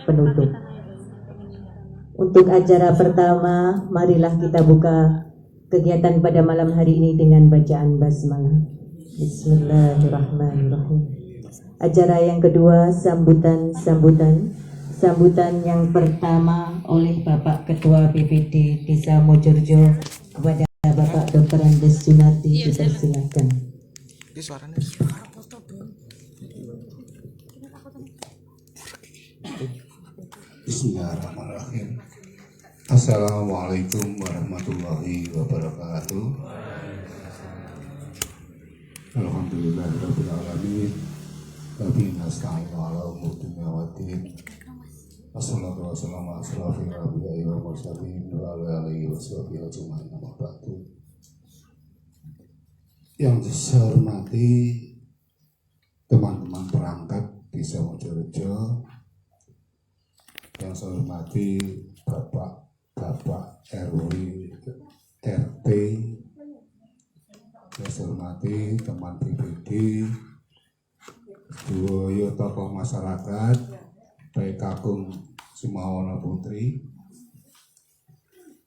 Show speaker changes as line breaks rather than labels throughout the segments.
penutup. Untuk acara pertama, marilah kita buka kegiatan pada malam hari ini dengan bacaan basmalah. Bismillahirrahmanirrahim. Acara yang kedua, sambutan yang pertama oleh Bapak Ketua BPD Desa Mojorjo kepada Bapak Dr. Andes Junardi, dipersilakan.
Bismillahirrahmanirrahim. Assalamualaikum warahmatullahi wabarakatuh. Alhamdulillahirabbil alamin. Wabihi nasta'inu ala umuri dunya waddin. Wassalatu wassalamu ala asyrafil anbiya'i wal mursalin wa ala alihi washabihi ajmain. Amma ba'du. Yang saya hormati teman-teman perangkat Desa Mojorjo, yang saya hormati Bapak RW RT, yang saya hormati teman BPD, sedoyo tokoh masyarakat, baik kakung Sumawana Putri.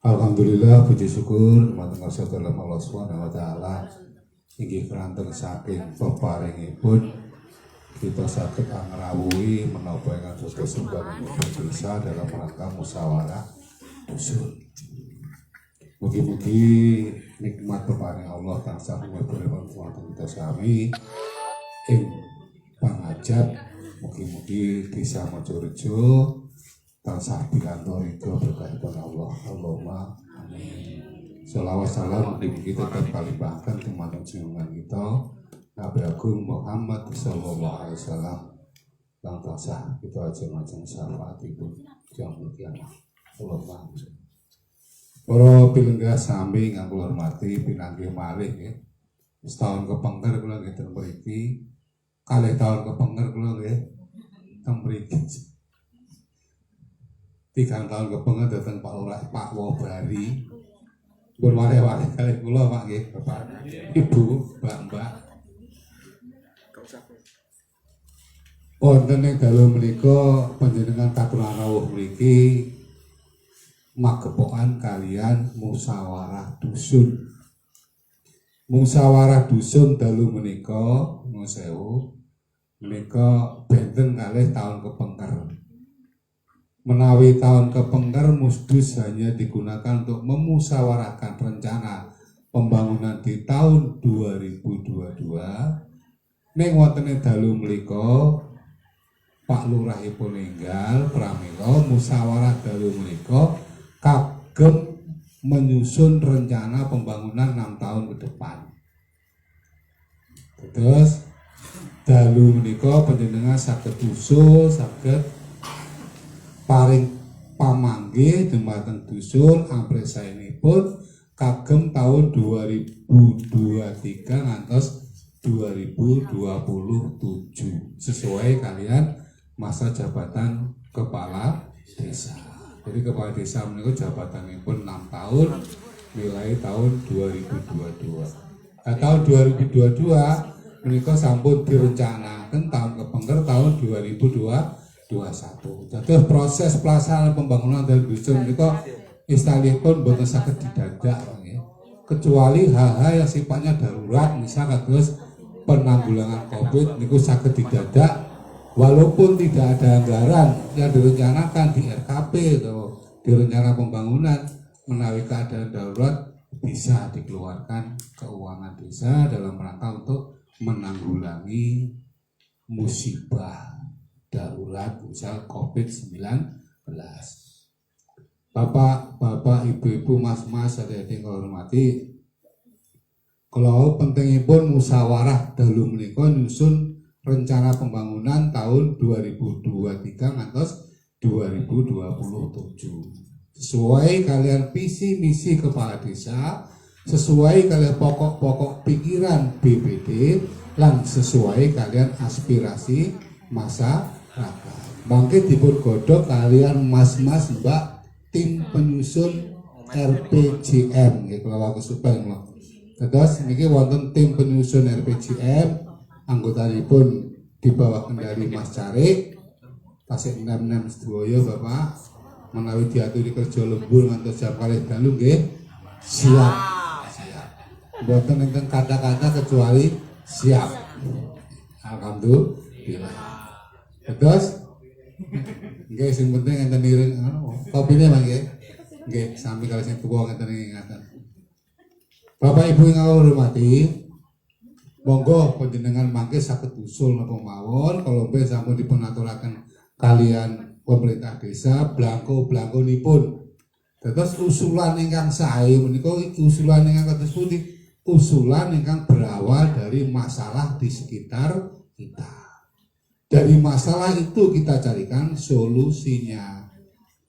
Alhamdulillah, puji syukur teman-teman dalam Allah Subhanahu wa taala inggih keranten saking peparingipun kita sakit angrawuhi menapa ingkang sudah sumbangan desa dalam rangka musyawarah dusun. Mugi-mugi nikmat peparing Allah tansah berlimpah wonten kita sami ing pangajab. Mugi-mugi Desa Mojorjo tansah pikantuk berkahipun Allah. Allahumma amin. Shalawat salam mugi-mugi tetap kalimpahaken dumateng junjungan kita Nabi Agung Muhammad sallallahu alaihi wasallam yang tansah kita ajeng-ajeng syafaatipun yaumul qiyamah. Allahumma amin. Para pinenggah sami ingkang kula hormati pinanggih malih nggih. Setahun kepengker kula nggih ten mriki, kalih tahun kepengker kula nggih ten mriki. 3 tahun kepengker dateng Pak Lurah Pak Wobari. Pun malih-malih kalih kula Pak nggih, Bapak Ibu, Mbak-mbak. Wonten ing dalu menika panjenengan katuran rawuh mriki magepokan kalian musyawarah dusun. Musyawarah dusun dalu menika nuwun sewu menika benten kalih taun kepengker. Menawi tahun kepengker musdus hanya digunakan untuk memusyawarahkan rencana pembangunan di tahun 2022. Ning wonten ing dalu menika Pak Lurahipun ninggal pramila musyawarah dalu menika kagem menyusun rencana pembangunan 6 tahun ke depan. Terus dalu menika panjenengan saged usul, saged paring pamanggih dumateng dusun ampresainipun kagem tahun 2023 ngantos 2027 sesuai kalian masa jabatan kepala desa. Jadi kepala desa menika jabatanipun 6 tahun mulai tahun 2022. Nah, tahun 2022 menika sampun direncanaken tahun kepengker tahun 2021. Jadi proses pelaksanaan pembangunan dari dusun menika istilahipun boten saged didadak nggih. Kecuali hal-hal yang sifatnya darurat, misal kados penanggulangan Covid niku saged didadak. Walaupun tidak ada anggaran yang direncanakan di RKP atau di rencana pembangunan, menawi keadaan darurat bisa dikeluarkan keuangan desa dalam rangka untuk menanggulangi musibah darurat misal COVID-19. Bapak, ibu-ibu, mas-mas, adik-adik kula hormati, kalau pentingipun musyawarah dalu menika nyusun rencana pembangunan tahun 2023 ngantos 2027 sesuai kalian visi misi kepala desa, sesuai kalian pokok-pokok pikiran BPD, lan sesuai kalian aspirasi masyarakat. Mangke dipun godhog kalian mas-mas mbak tim penyusun RPJM nggih kula kesupen lho. Terus niki wonten tim penyusun RPJM, anggotanipun di bawah kendali Mas Carik, tasik 6 sedaya Bapak menawi diaturi kerja lembur ngantos jam 2 dalu nggih siap. Mboten enten kata-kata kecuali siap. Alhamdulillah. Terus nggih sing penting enten iring kopine Mas nggih. Nggih sami kali sing tuwa ngeten ingatan. Bapak Ibu yang kula hormati, monggo panjenengan mangke saged usul napa mawon kalau ben sampun dipun aturaken kalian pemerintah desa blangko-blangkonipun. Terus usulan ingkang sae menika usulan ingkang kados pundi? Usulan ingkang berawal dari masalah di sekitar kita. Dari masalah itu kita carikan solusinya.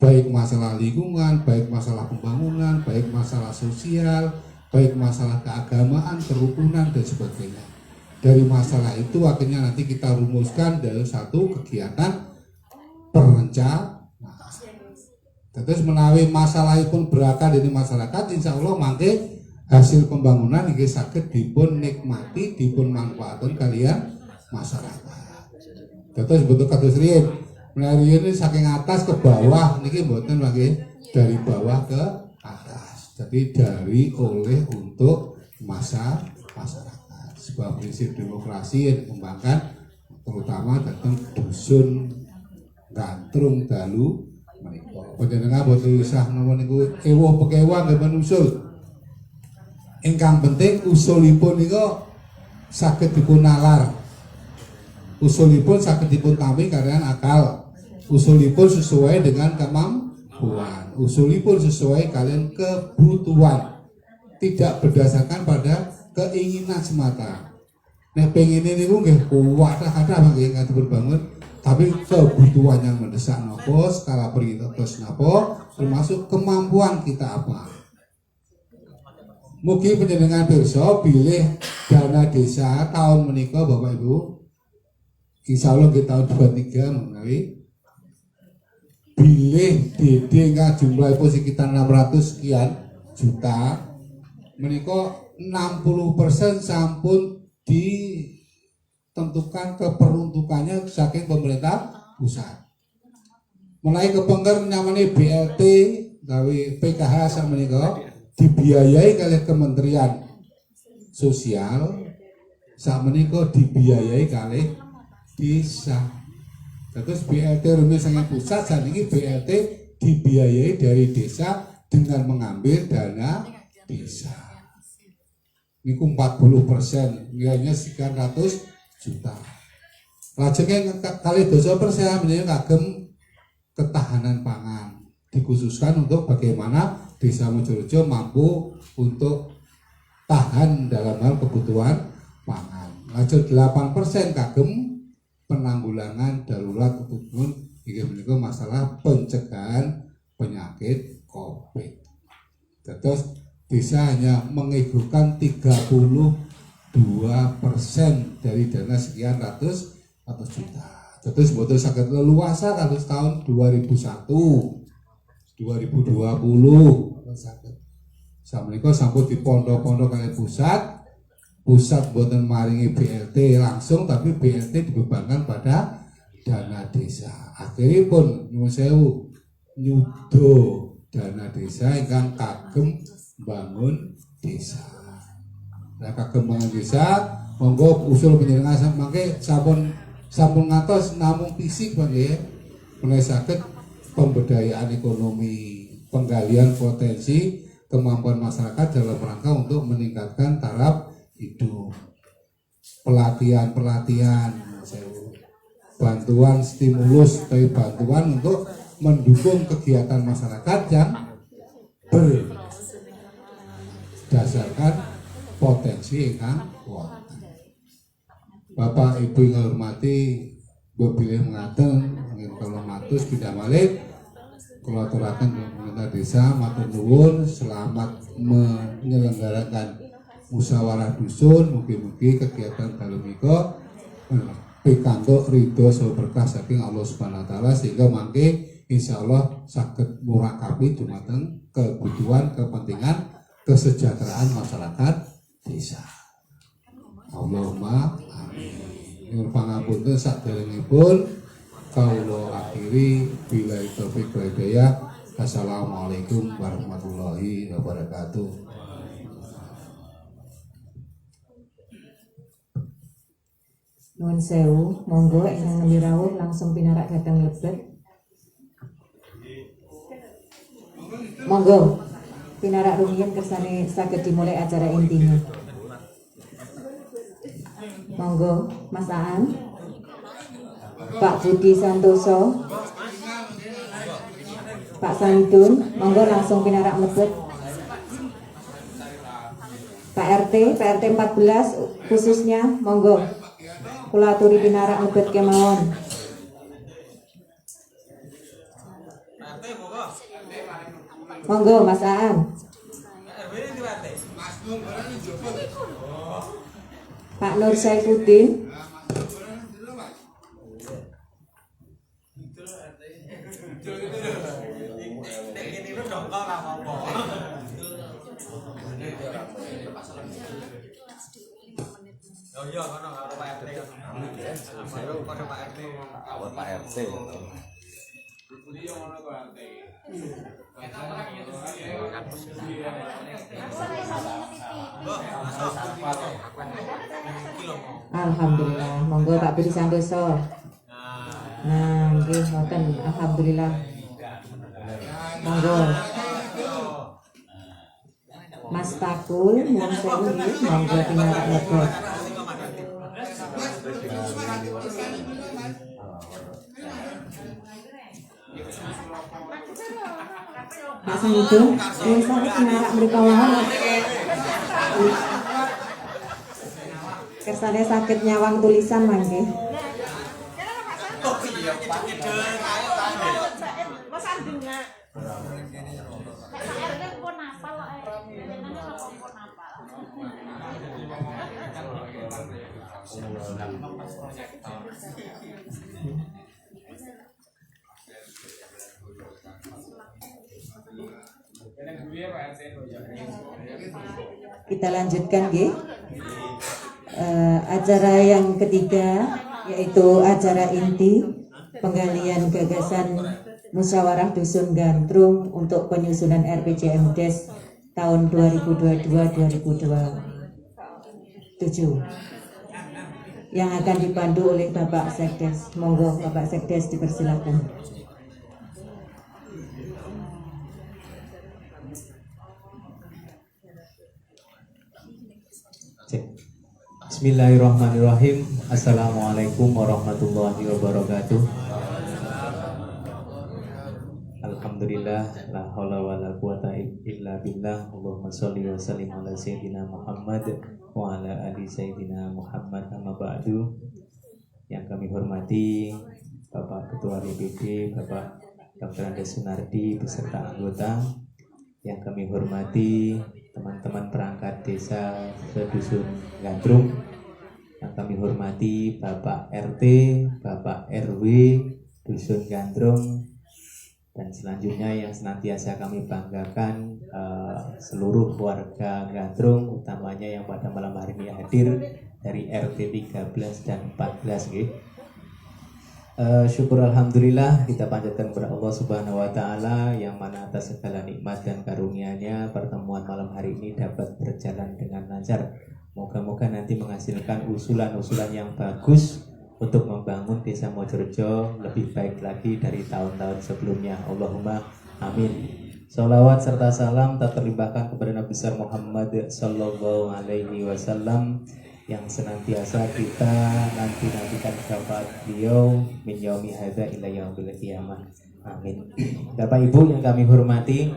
Baik masalah lingkungan, baik masalah pembangunan, baik masalah sosial, baik masalah keagamaan, kerukunan dan sebagainya. Dari masalah itu akhirnya nanti kita rumuskan dalam satu kegiatan perencanaan. Terus menawi masalah pun berakar dari masyarakat, insya Allah mangke hasil pembangunan ini saged dipun nikmati, dipun manfaatkan kalian masyarakat. Terus bentuk kados riyen, menawi ini saking atas ke bawah niki mboten mangke dari bawah ke atas. Jadi dari oleh untuk masyarakat. Sebuah prinsip demokrasi yang dikembangkan terutama datang dusun gantrung dalu menika. Panjenengan boten usah napa niku ewuh pekewah nggih usul. Ingkang penting usulipun niku saged dipun nalar. Usulipun saged dipun tampi kalian akal. Usulipun sesuai dengan kemampuan. Usulipun sesuai kalian kebutuhan. Tidak berdasarkan pada keinginan semata. Nek pengen niku nggih kuwat ada nggih ngatur berbangun. Tapi kebutuhan yang mendesak nopo, skala prioritas nopo, termasuk kemampuan kita apa. Mugi panjenengan pirsa pilih dana desa tahun menika Bapak Ibu. Insyaallah di tahun 23 menawi pilih DD nga jumlahipun sekitar 600 sekian juta. Menika 60% sampun ditentukan keperuntukannya saking pemerintah pusat. Mulai kepengker namanya BLT gawe PKH sak menika dibiayai oleh Kementerian Sosial, sak menika dibiayai oleh desa. Terus BLT rumah sangat pusat, saat ini BLT dibiayai dari desa dengan mengambil dana desa. Ini 40%, nilainya sekian ratus juta. Lajengnya kali 2% menjadi kagem ketahanan pangan. Dikhususkan untuk bagaimana desa Mojorejo mampu untuk tahan dalam hal kebutuhan pangan. Lanjut 8% kagem penanggulangan darurat kebutuhan hingga menika masalah pencegahan penyakit COVID. Terus desa hanya mengiburkan 32% dari dana sekian ratus juta. Terus betul sakit leluasa kados tahun 2001, 2020 sakit. Samenika sampun di pondok-pondok kali pusat boten maringi BLT langsung, tapi BLT dibebankan pada dana desa. Akhirnya pun nyuwun sewu nyudo dana desa ingkang kagem bangun desa. Nah kagem bangun desa, monggo usul panjenengan mangke sampun ngantos namung fisik mangke menawi saged pemberdayaan ekonomi, penggalian potensi kemampuan masyarakat dalam rangka untuk meningkatkan taraf hidup, pelatihan, bantuan stimulus dari bantuan untuk mendukung kegiatan masyarakat yang berdasarkan potensi ingkang wonten. Bapak Ibu yang hormati, bebile mengaten ingin kalau matus tidak balik kalau aturaken pemerintah desa matur nuwun selamat menyelenggarakan musyawarah dusun. Mugi-mugi kegiatan dalu menika pikantuk ridho saha berkah saking Allah Subhanahu wa taala sehingga mangke insyaallah saged murakabi dumateng kebutuhan kepentingan kesejahteraan masyarakat desa. Allahumma amin. Nyuwun pangapunten saderengipun Kaulo akhiri bila taufik wal hidayah. Assalamualaikum warahmatullahi wabarakatuh.
Nuwun sewu, monggo ingkang nembe rawuh langsung pinarak dhateng lebet. Monggo pinarak rumiyin kersane saged dimulai acara intinya. Monggo Mas Aan, Pak Budi Santoso, Pak Samidun, monggo langsung pinarak mlebet. Pak RT 14 khususnya, monggo kula aturi pinarak mlebet kemawon. Monggo Mas Aan. Pak Nur Saifuddin. Alhamdulillah, monggo Pak Budi Santoso. Nah, nggih ngoten, alhamdulillah. Monggo. Mas Takul, nuwun sewu nggih, monggo pinarak mlebet. Pak Samidun, nuwun sewu pinarak mriku mawon. Kersane saged nyawang tulisan mangke. Kita lanjutkan nggih. Acara yang ketiga yaitu acara inti penggalian gagasan musyawarah dusun Gandrung untuk penyusunan RPJM Des tahun 2022-2027 yang akan dipandu oleh Bapak Sekdes. Monggo Bapak Sekdes dipersilakan.
Bismillahirrahmanirrahim. Assalamualaikum warahmatullahi wabarakatuh. Alhamdulillah, la haula wala quwata illa billah. Allahumma sholli wa sallim ala sayyidina Muhammad wa ala ali sayyidina Muhammad, amma ba'du. Yang kami hormati Bapak Ketua DPD, Bapak Dr. Andes Sunardi beserta anggota. Yang kami hormati teman-teman perangkat desa sedusun Gandrung. Yang kami hormati Bapak RT, Bapak RW dusun Gandrung, dan selanjutnya yang senantiasa kami banggakan seluruh warga Gandrung, utamanya yang pada malam hari ini hadir dari RT 13 dan 14 gitu. Syukur alhamdulillah kita panjatkan kepada Allah Subhanahu wa taala yang mana atas segala nikmat dan karunia-Nya pertemuan malam hari ini dapat berjalan dengan lancar. Moga-moga nanti menghasilkan usulan-usulan yang bagus untuk membangun Desa Mojorejo lebih baik lagi dari tahun-tahun sebelumnya. Allahumma amin. Salawat serta salam tak terlimpahkan kepada Nabi besar Muhammad sallallahu alaihi wasallam yang senantiasa kita nantikan syafaat beliau min yaumi hadza ila yaumil qiyamah. Amin. Bapak Ibu yang kami hormati,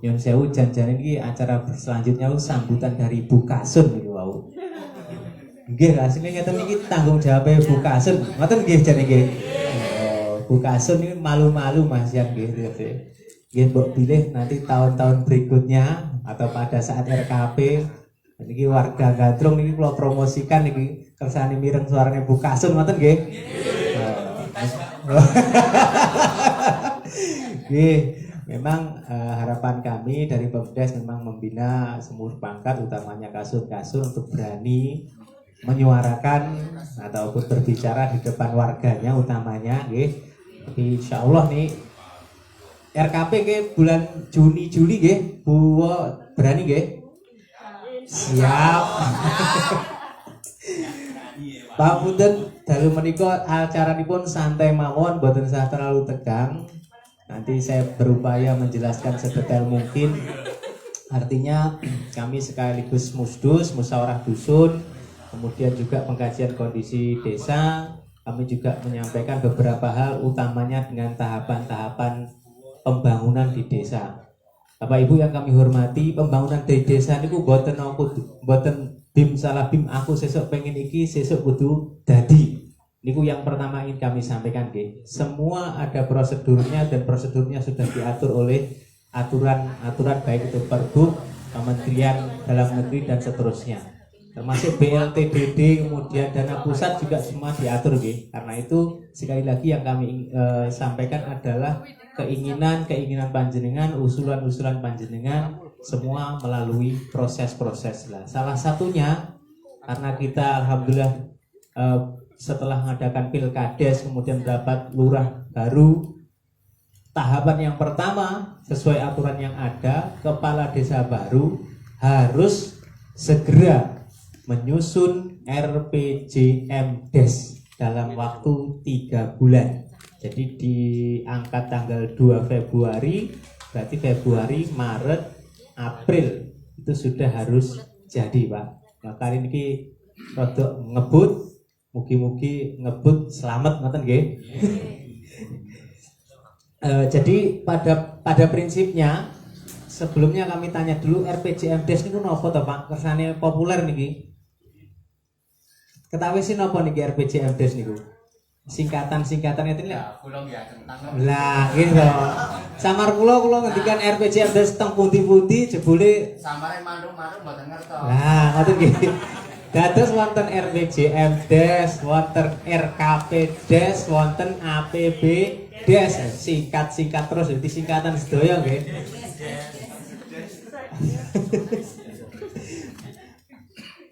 nyun sewu janjane iki acara selanjutnya sambutan dari Bu Kasun niku wau. Nggih, asline ngeten iki tanggung jawabe Bu Kasun. Ngoten nggih jane nggih. Bu Kasun ini malu-malu Mas ya nggih. Nggih mbok pilih nanti tahun-tahun berikutnya atau pada saat RKP. Niki warga Gandrung niki kula promosikan niki kersane mireng suarane Bu Kasun ngoten nggih. Nggih, memang harapan kami dari Pemdes memang membina semua pangkat utamanya kasur-kasur untuk berani menyuarakan ataupun berbicara di depan warganya utamanya nggih Insya Allah nih RKP ke bulan Juni Juli nggih, berani nggih? Siap. Pak Punten, dalu menika acaranipun santai mawon, boten usah terlalu tegang. Nanti saya berupaya menjelaskan sedetail mungkin. Artinya kami sekaligus musdus, musyawarah dusun, kemudian juga pengkajian kondisi desa. Kami juga menyampaikan beberapa hal, utamanya dengan tahapan-tahapan pembangunan di desa. Bapak Ibu yang kami hormati, pembangunan di desa niku boten bim salah bim aku sesuk pengen iki sesuk kudu dadi. Niku yang pertama ingin kami sampaikan nggih. Semua ada prosedurnya dan prosedurnya sudah diatur oleh aturan baik itu Pergub, Kementerian Dalam Negeri dan seterusnya. Termasuk BLTDD, kemudian dana pusat juga semua diatur nggih. Karena itu sekali lagi yang kami sampaikan adalah keinginan panjenengan, usulan panjenengan semua melalui proses-proses lah. Salah satunya karena kita alhamdulillah setelah mengadakan pilkades kemudian mendapat lurah baru, tahapan yang pertama sesuai aturan yang ada, kepala desa baru harus segera menyusun RPJMdes dalam waktu 3 bulan. Jadi diangkat tanggal 2 Februari, berarti Februari, Maret, April itu sudah harus jadi, Pak. Nah, kali ini rodok ngebut, mugi-mugi ngebut selamat ngoten nggih. Jadi pada prinsipnya sebelumnya kami tanya dulu RPJMdes niku napa to, Pak? Kersane populer niki. Ketahui sih napa niki RPJMdes niku? Singkatan itu ya kula nggih tentang lah gitu. Samar kula ngendikan RPJMdes teng pundi-pundi jebule samare mantuk-mantuk mboten ngertos. Lah ngoten nggih. Dados wonten RPJMdes, wonten RKPdes, wonten APBdes, singkat terus dadi singkatan sedaya nggih.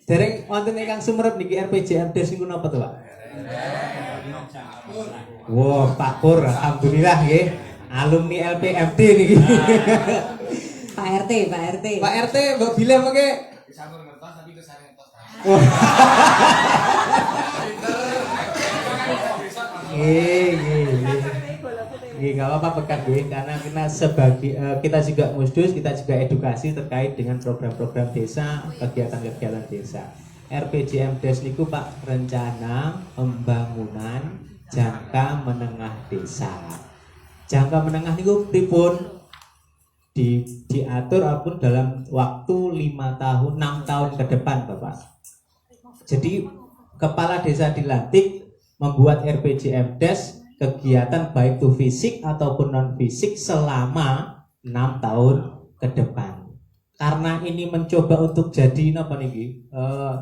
Dereng wonten ingkang sumerep niki RPJMdes niku napa to, Pak? Wow, Pak Pur, alhamdulillah nggih. Alumni LPMD niki.
Pak RT.
Pak RT, Mbak Bila mengke sampun ngertos tapi kesane ngertos. Nggak apa-apa pekan gue, karena kita juga musdus, kita juga edukasi terkait dengan program-program desa, kegiatan-kegiatan desa. RPJMdes niku Pak, rencana pembangunan jangka menengah desa. Jangka menengah niku pripun? Diatur apun dalam waktu 6 tahun ke depan, Bapak. Jadi kepala desa dilantik membuat RPJMdes kegiatan baik itu fisik ataupun non fisik selama 6 tahun ke depan. Karena ini mencoba untuk jadi apa niki?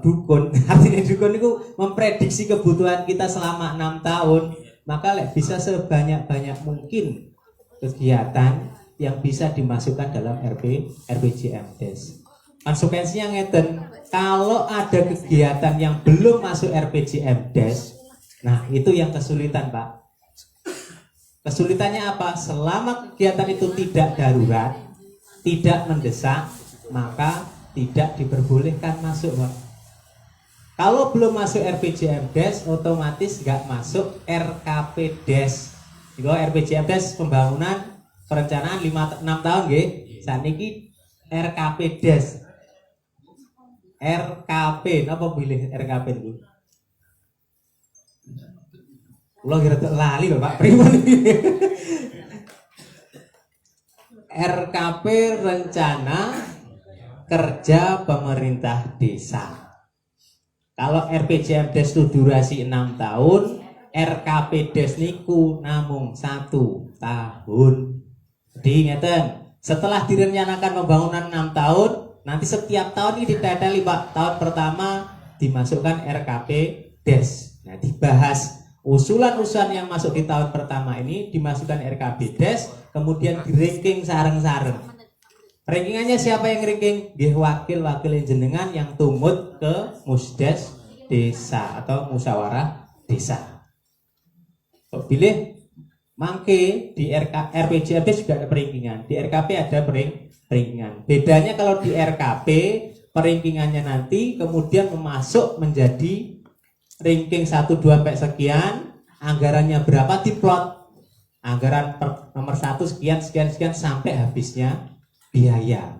Dukun. Artinya dukun itu memprediksi kebutuhan kita selama 6 tahun. Maka bisa sebanyak-banyak mungkin kegiatan yang bisa dimasukkan dalam RPJMdes. Konsekuensinya ngeten, kalau ada kegiatan yang belum masuk RPJMdes, nah itu yang kesulitan, Pak. Kesulitannya apa? Selama kegiatan itu tidak darurat, tidak mendesak, maka tidak diperbolehkan masuk, Pak. Kalau belum masuk RPJMdes, otomatis nggak masuk RKPdes. Jadi RPJMdes pembangunan perencanaan 5-6 tahun, nggih. Saat ini RKPdes. RKP, apa pilih RKP itu? Lo kira lali lho Pak Primun. RKP rencana kerja pemerintah desa. Kalau RPJMdes itu durasi 6 tahun, RKPdes niku namung 1 tahun. Jadi ngeten, setelah direncanakan pembangunan 6 tahun, nanti setiap tahun ini diteteli, Pak. Tahun pertama dimasukkan RKPdes. Nah, dibahas usulan-usulan yang masuk di tahun pertama ini dimasukkan RKPdes, kemudian di-ranking sareng-sareng. Rankingannya siapa yang ranking? Nggih wakil-wakil jenengan yang tumut ke musdes desa atau musyawarah desa. Kok pilih Mangke di RPJMD juga ada peringkingan, di RKP ada peringkingan. Bedanya kalau di RKP peringkingannya nanti kemudian memasuk menjadi ranking 1 2 sampai sekian, anggarannya berapa diplot. Anggaran nomor 1 sekian sekian sekian sampai habisnya biaya.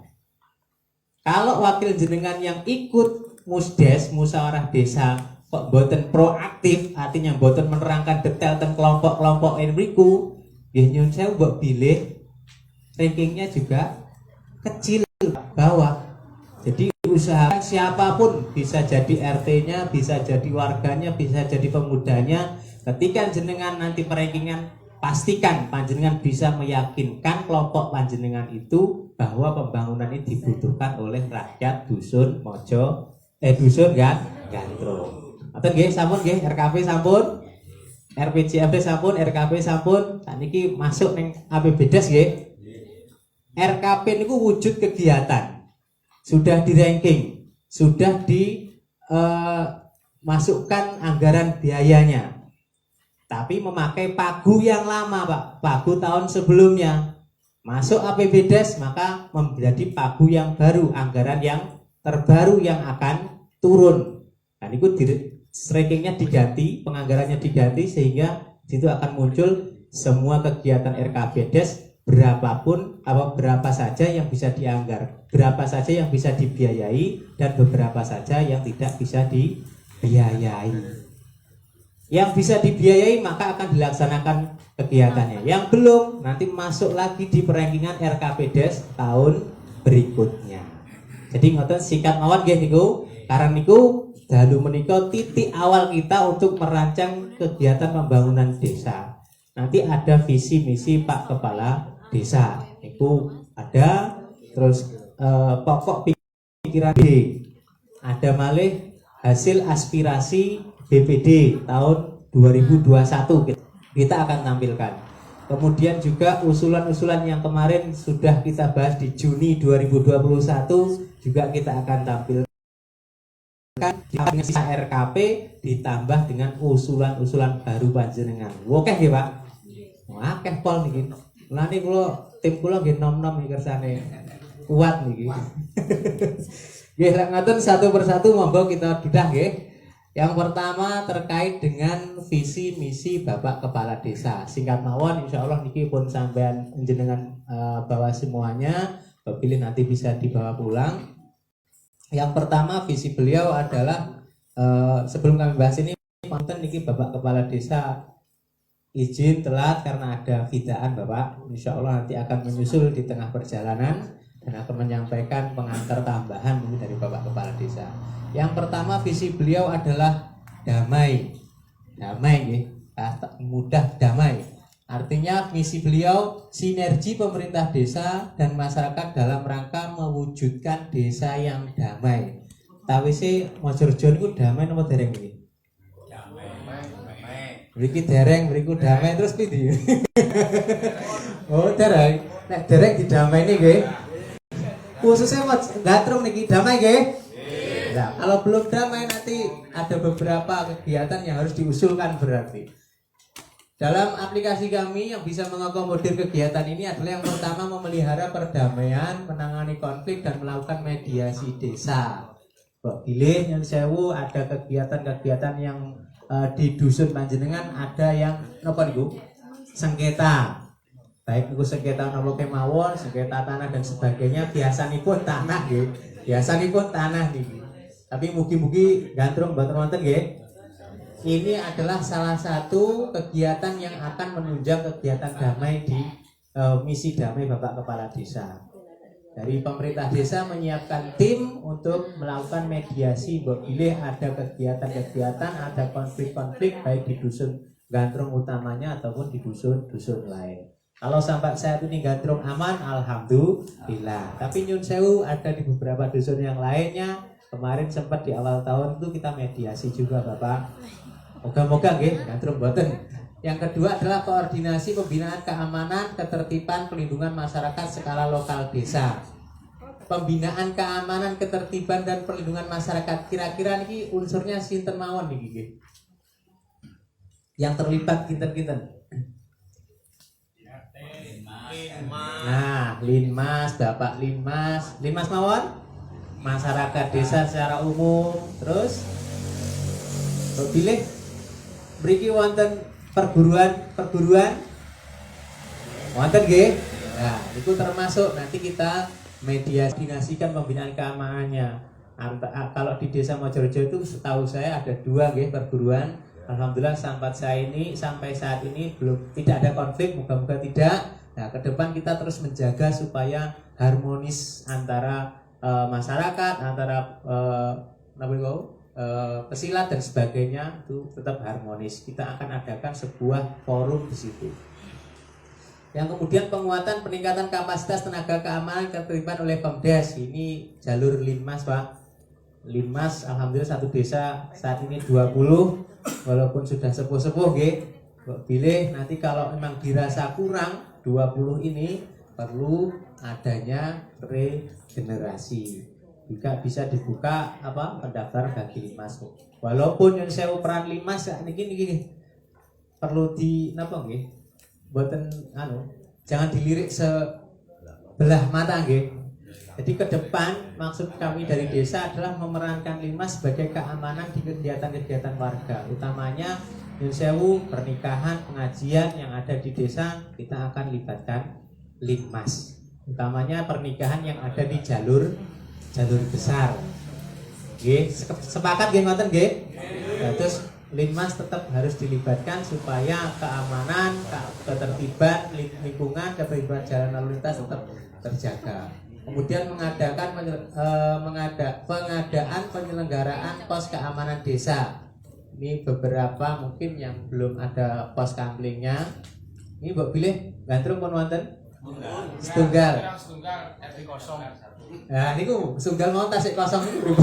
Kalau wakil jenengan yang ikut musdes, musyawarah desa, kok boten proaktif, artinya boten menerangkan detail tentang kelompok-kelompok ini mriku, nggih nyun sewu mbok bilih rankingnya juga kecil bawah. Jadi usaha siapapun bisa jadi RT-nya, bisa jadi warganya, bisa jadi pemudanya. Ketika jenengan nanti perankingan, pastikan panjenengan bisa meyakinkan kelompok panjenengan itu bahwa pembangunan ini dibutuhkan oleh rakyat dusun dusun Gantro. Atau nggih sampun nggih RKP sampun, RPJMD sampun, RKP sampun. Saniki masuk ning APBDes nggih. RKP niku wujud kegiatan. Sudah di ranking, sudah dimasukkan anggaran biayanya. Tapi memakai pagu yang lama, Pak. Pagu tahun sebelumnya. Masuk APBDes maka menjadi pagu yang baru, anggaran yang terbaru yang akan turun. Nah, itu rankingnya diganti, penganggarannya diganti sehingga situ akan muncul semua kegiatan RKPDes berapapun berapa saja yang bisa dianggar, berapa saja yang bisa dibiayai dan beberapa saja yang tidak bisa dibiayai. Yang bisa dibiayai maka akan dilaksanakan kegiatannya. Yang belum nanti masuk lagi di perankingan RKPDes tahun berikutnya. Jadi ngoten sikat mawon nggih niku, karena niku dalu menika titik awal kita untuk merancang kegiatan pembangunan desa. Nanti ada visi misi Pak Kepala Desa. Itu ada terus pokok pikiran D. Ada malih hasil aspirasi BPD tahun 2021 kita akan tampilkan. Kemudian juga usulan-usulan yang kemarin sudah kita bahas di Juni 2021 juga kita akan tampilkan. Dengan sisa RKP ditambah dengan usulan-usulan baru panjenengan. Oke nggih, Pak? Akeh pol niki. Mulane kula tim kula nggih nom-nom iki kersane. Kuat niki. Nggih, lek ngaten satu persatu monggo kita bedah nggih. Yang pertama terkait dengan visi misi Bapak Kepala Desa. Singkat mawon insyaallah niki pun sampean jenengan bawa semuanya, apabila nanti bisa dibawa pulang. Yang pertama visi beliau adalah sebelum kami bahas ini, konten niki Bapak Kepala Desa izin telat karena ada vidaan Bapak. Insya Allah nanti akan menyusul di tengah perjalanan dan akan menyampaikan pengantar tambahan dari Bapak Kepala Desa. Yang pertama visi beliau adalah damai, mudah damai. Artinya misi beliau sinergi pemerintah desa dan masyarakat dalam rangka mewujudkan desa yang damai. Tapi sih Mojorjo niku damai napa dereng iki? Damai. Mriki dereng, mriku damai terus pidi. Oh, dereng. Nek dereng didamaini nggih. Khususnya Gatrung niki damai nggih? Nah, kalau belum damai nanti ada beberapa kegiatan yang harus diusulkan berarti. Dalam aplikasi kami yang bisa mengakomodir kegiatan ini adalah yang pertama memelihara perdamaian, menangani konflik dan melakukan mediasi desa. Kok pilih yang sewu ada kegiatan-kegiatan yang di dusun panjenengan ada yang napa niku? Sengketa. Baik niku sengketa napa kemawon, sengketa tanah dan sebagainya, biasanipun tanah nggih. Biasanipun tanah niki. Tapi mugi-mugi gantrung mboten wonten nggih. Ini adalah salah satu kegiatan yang akan menunjang kegiatan damai di misi damai Bapak Kepala Desa. Dari pemerintah desa menyiapkan tim untuk melakukan mediasi bila ada kegiatan-kegiatan, ada konflik-konflik baik di dusun Gantrung utamanya ataupun di dusun-dusun lain. Kalau sampai saat ini Gantrung aman, alhamdulillah. Tapi nyun sewu ada di beberapa dusun yang lainnya. Kemarin sempat di awal tahun itu kita mediasi juga Bapak. Moga-moga nggih Gantrung boten. Yang kedua adalah koordinasi pembinaan keamanan, ketertiban, pelindungan masyarakat skala lokal desa. Pembinaan keamanan, ketertiban dan perlindungan masyarakat kira-kira niki unsurnya sinten mawon niki nggih. Yang terlibat kinten-kinten. Nah, Linmas, Bapak Linmas, Linmas mawon, masyarakat desa secara umum, terus pilih mriki wonten perguruan wonten nggih. Nah, itu termasuk nanti kita mediasikan pembinaan keamanannya. Kalau di Desa Mojorejo itu setahu saya ada 2 nggih perguruan. Alhamdulillah sampai saat ini belum tidak ada konflik, moga-moga tidak. Nah, ke depan kita terus menjaga supaya harmonis antara masyarakat, antara pesilat dan sebagainya itu tetap harmonis. Kita akan adakan sebuah forum di situ. Yang kemudian penguatan peningkatan kapasitas tenaga keamanan keterlibatan oleh Pemdes. Ini jalur Linmas, Pak. Linmas alhamdulillah satu desa saat ini 20, walaupun sudah sepuh-sepuh nggih. Pilih nanti kalau memang dirasa kurang 20 ini perlu adanya regenerasi. Jika bisa dibuka pendaftaran bagi Linmas. Walaupun yang saya peran Linmas niki perlu di napa nggih? Mboten jangan dilirik sebelah mata nggih. Jadi ke depan maksud kami dari desa adalah memerankan Linmas sebagai keamanan di kegiatan-kegiatan warga, utamanya Nyun Sewu, pernikahan, pengajian yang ada di desa kita akan libatkan Linmas. Utamanya pernikahan yang ada di jalur besar. Nggih, sepakat nggih ngoten nggih? Nah, terus Linmas tetap harus dilibatkan supaya keamanan, ketertiban lingkungan, ketertiban jalan lalu lintas tetap terjaga. Kemudian pengadaan penyelenggaraan pos keamanan desa. Ini beberapa mungkin yang belum ada pos kamplingnya. Ini mbok pilih gandrung pun wonten? Setunggal. Nah, niku setunggal mau tasik kosong niku.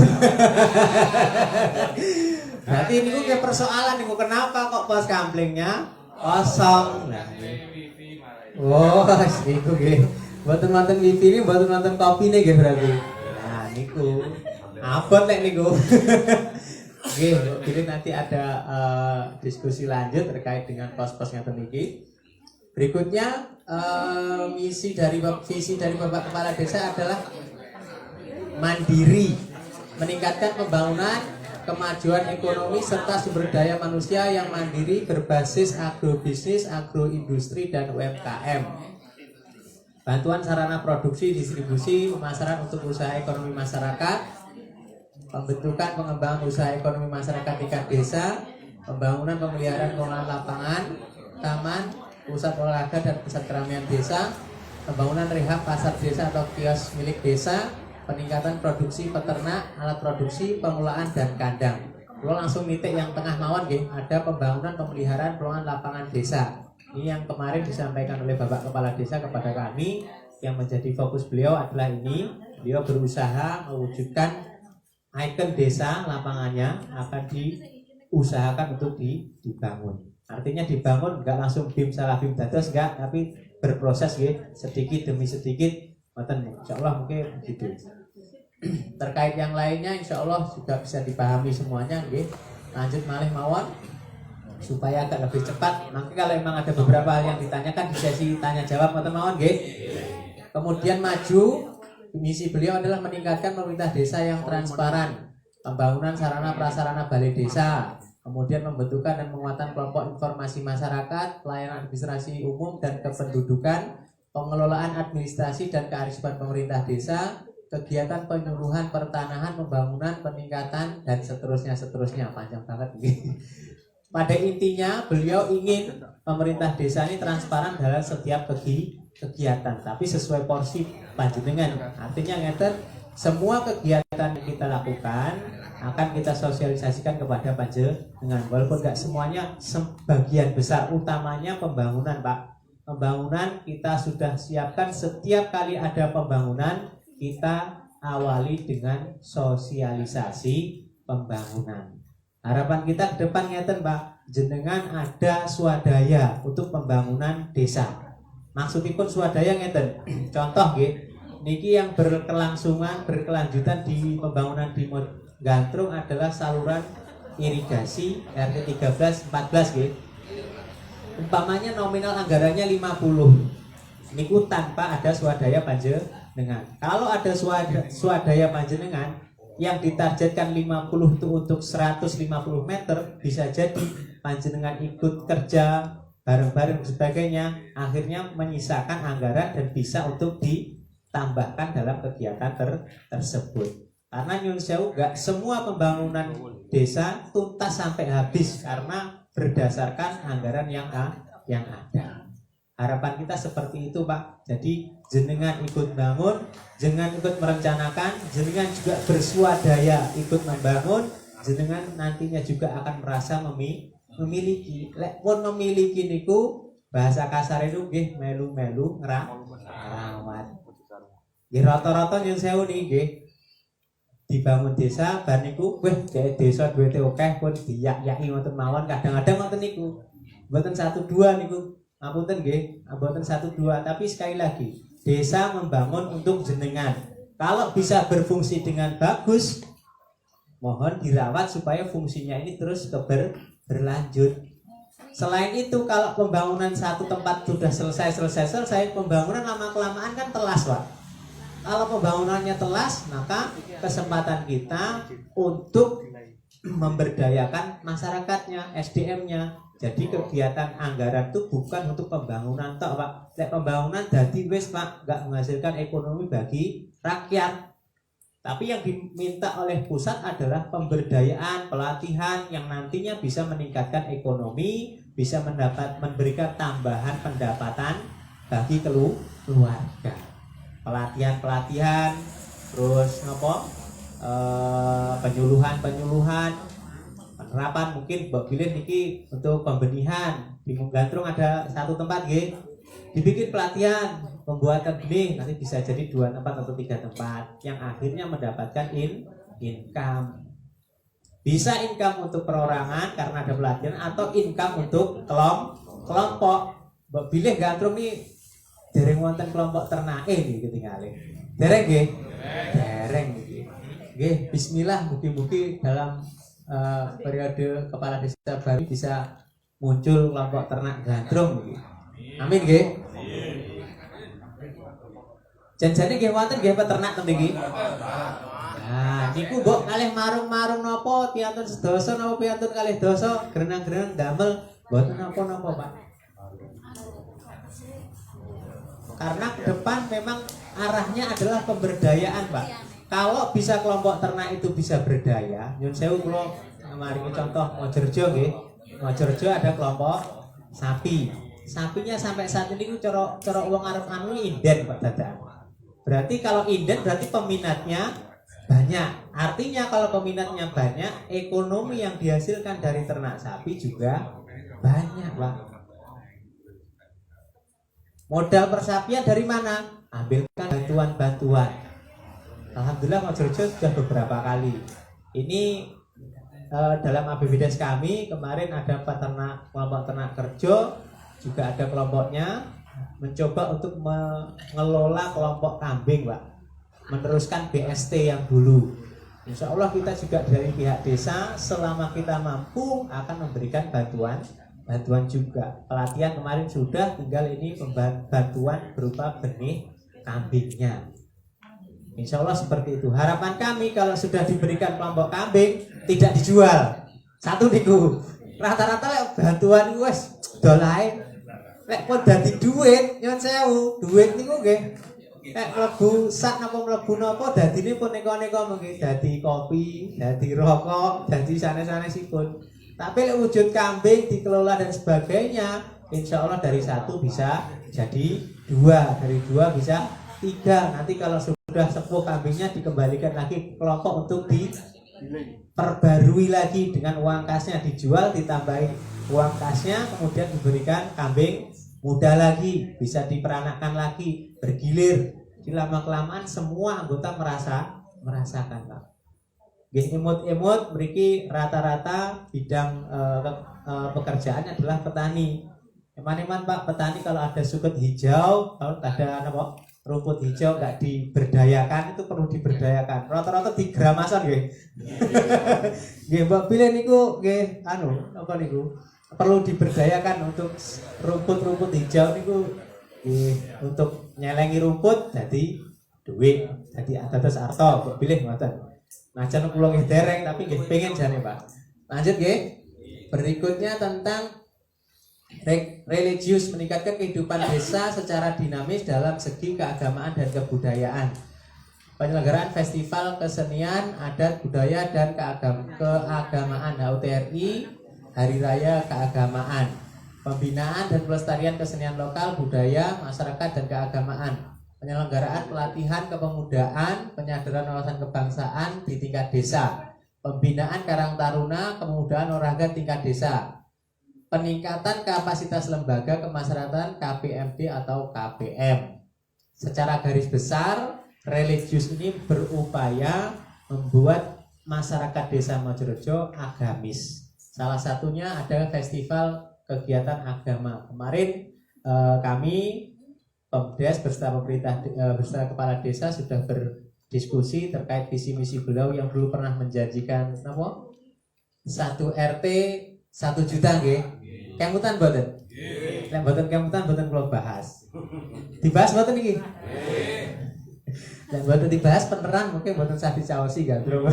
Berarti niku ke persoalan niku kenapa kok pos kamplingnya kosong. Nah, oh, niku nggih. Mboten nonton wifi ini, mboten nonton kopi nih berarti. Nah, niku abot lek niku. Oke, jadi nanti ada diskusi lanjut terkait dengan pos-pos ngaten niki. Berikutnya visi dari Bapak Kepala Desa adalah mandiri, meningkatkan pembangunan, kemajuan ekonomi serta sumber daya manusia yang mandiri berbasis agrobisnis, agroindustri dan UMKM. Bantuan sarana produksi, distribusi, pemasaran untuk usaha ekonomi masyarakat, pembentukan pengembangan usaha ekonomi masyarakat tingkat desa, pembangunan pemeliharaan pengelolaan lapangan, taman, pusat olahraga dan pusat keramaian desa, pembangunan rehab pasar desa atau kios milik desa, peningkatan produksi peternak, alat produksi, pengelolaan dan kandang. Kalau langsung nitik yang tengah mawon nggih, ada pembangunan pemeliharaan pengelolaan lapangan desa. Ini yang kemarin disampaikan oleh Bapak Kepala Desa kepada kami, yang menjadi fokus beliau adalah ini. Beliau berusaha mewujudkan ikon desa, lapangannya akan diusahakan untuk dibangun. Artinya dibangun enggak langsung bim salah bim dados enggak, tapi berproses ya, sedikit demi sedikit. Insyaallah mungkin begitu. Terkait yang lainnya insyaallah juga bisa dipahami semuanya nggih. Lanjut malih mawon supaya agak lebih cepat. Nanti kalau memang ada beberapa hal yang ditanyakan di sesi tanya jawab ngoten mawon nggih. Kemudian maju, misi beliau adalah meningkatkan pemerintah desa yang transparan, pembangunan sarana prasarana balai desa, kemudian pembentukan dan penguatan kelompok informasi masyarakat, pelayanan administrasi umum dan kependudukan, pengelolaan administrasi dan kearifan pemerintah desa, kegiatan penyuluhan pertanahan, pembangunan, peningkatan dan seterusnya panjang banget nih. Pada intinya beliau ingin pemerintah desa ini transparan dalam setiap kegiatan, tapi sesuai porsi panjenengan. Artinya ngeten, semua kegiatan yang kita lakukan akan kita sosialisasikan kepada panjenengan. Walaupun enggak semuanya, sebagian besar, utamanya pembangunan, Pak. Pembangunan kita sudah siapkan, setiap kali ada pembangunan kita awali dengan sosialisasi pembangunan. Harapan kita ke depan ngeten Pak, jenengan ada swadaya untuk pembangunan desa. Maksudipun swadaya ngeten. Contoh nggih, niki yang berkelanjutan di pembangunan di Gantrung adalah saluran irigasi RT 13 14 nggih. Umpamanya nominal anggarannya 50. niku tanpa ada swadaya panjenengan. Kalau ada swadaya panjenengan yang ditargetkan 50 itu untuk 150 meter, bisa jadi panjenengan ikut kerja bareng-bareng sebagainya, akhirnya menyisakan anggaran dan bisa untuk ditambahkan dalam kegiatan tersebut. Karena nyun sewu gak semua pembangunan desa tuntas sampai habis karena berdasarkan anggaran yang ada. Harapan kita seperti itu, Pak. Jadi jenengan ikut bangun, jenengan ikut merencanakan, jenengan juga berswadaya ikut membangun, jenengan nantinya juga akan merasa memiliki. Lek pun memiliki niku bahasa kasar itu nggih melu-melu ngrawat. Nggih rata-rata nyun sewu nggih dibangun desa bar niku weh desa duwite akeh pun diyak-yaki wonten mawon, kadang-kadang wonten niku. Mboten 1 2 niku. Ngapunten nggih, mboten 1 2, tapi sekali lagi, desa membangun untuk jenengan. Kalau bisa berfungsi dengan bagus, mohon dirawat supaya fungsinya ini terus berlanjut. Selain itu, kalau pembangunan satu tempat sudah selesai, pembangunan lama-kelamaan kan telas, Pak. Kalau pembangunannya telas, maka kesempatan kita untuk memberdayakan masyarakatnya, SDM-nya. Jadi kegiatan anggaran itu bukan untuk pembangunan tok, Pak. Pembangunan dadi wis, Pak, nggak menghasilkan ekonomi bagi rakyat. Tapi yang diminta oleh pusat adalah pemberdayaan, pelatihan yang nantinya bisa meningkatkan ekonomi, bisa memberikan tambahan pendapatan bagi keluarga. Pelatihan, terus penyuluhan, penerapan, mungkin Mbak Bilih niki untuk pembenihan di Munggantrung ada 1 tempat nggih. Dibikin pelatihan pembuatan benih, nanti bisa jadi 2 tempat atau 3 tempat yang akhirnya mendapatkan income. Bisa income untuk perorangan karena ada pelatihan atau income untuk kelompok. Mbak Bilih Gantrung nih dereng wonten kelompok ternake niki ketinggalan. Dereng nggih? Dereng niki. Nggih, bismillah mugi-mugi dalam periode kepala desa baru bisa muncul kelompok ternak Gantrung niki. Amin nggih. Janjane nggih wonten nggih peternak ten niki. Nah, niku mbok kalih marung-marung napa piantun sedasa napa piantun kalih dasa grenang-grenang damel mboten napa-napa, Pak. Karena ke depan memang arahnya adalah pemberdayaan, Pak. Kalau bisa kelompok ternak itu bisa berdaya, nyun sewu kula maringi contoh Mojorejo nggih. Mojorejo ada kelompok sapi. Sapinya sampai saat ini cara wong arep anu inden, Pak Dadang. Berarti kalau inden berarti peminatnya banyak. Artinya kalau peminatnya banyak, ekonomi yang dihasilkan dari ternak sapi juga banyak, Pak. Modal persapian dari mana? Ambilkan bantuan-bantuan. Alhamdulillah Mojorejo sudah beberapa kali. Ini dalam APBDes kami kemarin ada kelompok ternak kerja, juga ada kelompoknya mencoba untuk mengelola kelompok kambing, Pak. Meneruskan BST yang dulu. Insya Allah kita juga dari pihak desa selama kita mampu akan memberikan bantuan juga. Pelatihan kemarin sudah, tinggal ini bantuan berupa benih kambingnya. Insya Allah seperti itu. Harapan kami kalau sudah diberikan kelompok kambing tidak dijual. Satu niku. Rata-rata bantuan itu wes dolae. Lek pun dadi duit, nyon sewu, duit niku nggih. Lek mlebu sak napa mlebu napa dadine pun neko-neko mengki dadi kopi, dadi rokok, dadi sanes-sanesipun. Tapi lek wujud kambing dikelola dan sebagainya, insya Allah dari 1 bisa jadi 2, dari 2 bisa 3. Nanti kalau sudah sepuh kambingnya dikembalikan lagi ke kelompok untuk diperbarui lagi dengan uang kasnya, dijual ditambahin uang kasnya, kemudian diberikan kambing muda lagi, bisa diperanakkan lagi, bergilir. Di lama-kelamaan semua anggota merasakan, Pak. Nggih imut-imut mriki rata-rata bidang pekerjaannya adalah petani. Eman-eman, Pak, petani kalau ada sukut hijau, kalau ada rumput hijau nggak diberdayakan, itu perlu diberdayakan. Rata-rata digramasan nggih. Nggih, Mbak Bilih niku nggih niku perlu diberdayakan untuk rumput-rumput hijau niku Untuk nyelengi rumput jadi duit, jadi atas arto, kok pilih ngoten. Najan kula nggih dereng tapi nggih pengen jane, Pak. Lanjut nggih. Berikutnya tentang religius, meningkatkan kehidupan desa secara dinamis dalam segi keagamaan dan kebudayaan. Penyelenggaraan festival kesenian, adat, budaya dan keagamaan HUTRI, Hari Raya Keagamaan. Pembinaan dan pelestarian kesenian lokal, budaya, masyarakat dan keagamaan. Penyelenggaraan pelatihan kepemudaan, penyadaran wawasan kebangsaan di tingkat desa. Pembinaan Karang Taruna, kemudaan olahraga tingkat desa. Peningkatan kapasitas lembaga kemasyarakatan KPMD atau KPM. Secara garis besar, religius ini berupaya membuat masyarakat desa Mojorejo agamis. Salah satunya ada festival kegiatan agama. Kemarin kami Pemdes beserta pemerintah beserta kepala desa sudah berdiskusi terkait visi misi beliau yang dulu pernah menjanjikan apa? 1 RT 1 juta nggih. Kemutan mboten? Nggih. Nek mboten kemutan mboten kula bahas. Dibahas mboten iki? Nggih. Nek mboten dibahas peneran mungkin mboten sah dicaosi gandrung.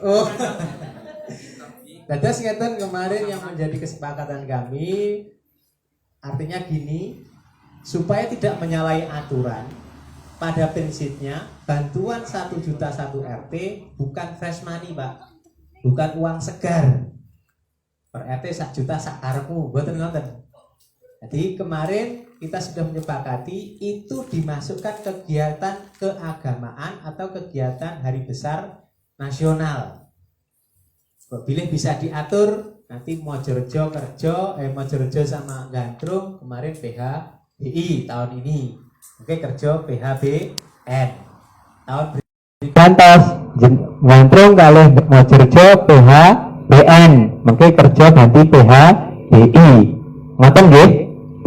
Oh. Dados ngeten kemarin yang menjadi kesepakatan kami, artinya gini, supaya tidak menyalahi aturan, pada prinsipnya bantuan 1 juta 1 RT bukan fresh money, Pak, bukan uang segar. Per RT 1 juta sak karepmu, mboten ngoten. Jadi kemarin kita sudah menyepakati itu dimasukkan kegiatan keagamaan atau kegiatan hari besar nasional. Bila bisa diatur nanti Mojorejo Mojorejo sama Gandrung kemarin PHBI tahun ini, oke kerja PHBN tahun kantos Gandrung kali Mojorejo PHBN, mungkin kerja ganti PHBI, ngoten nggih.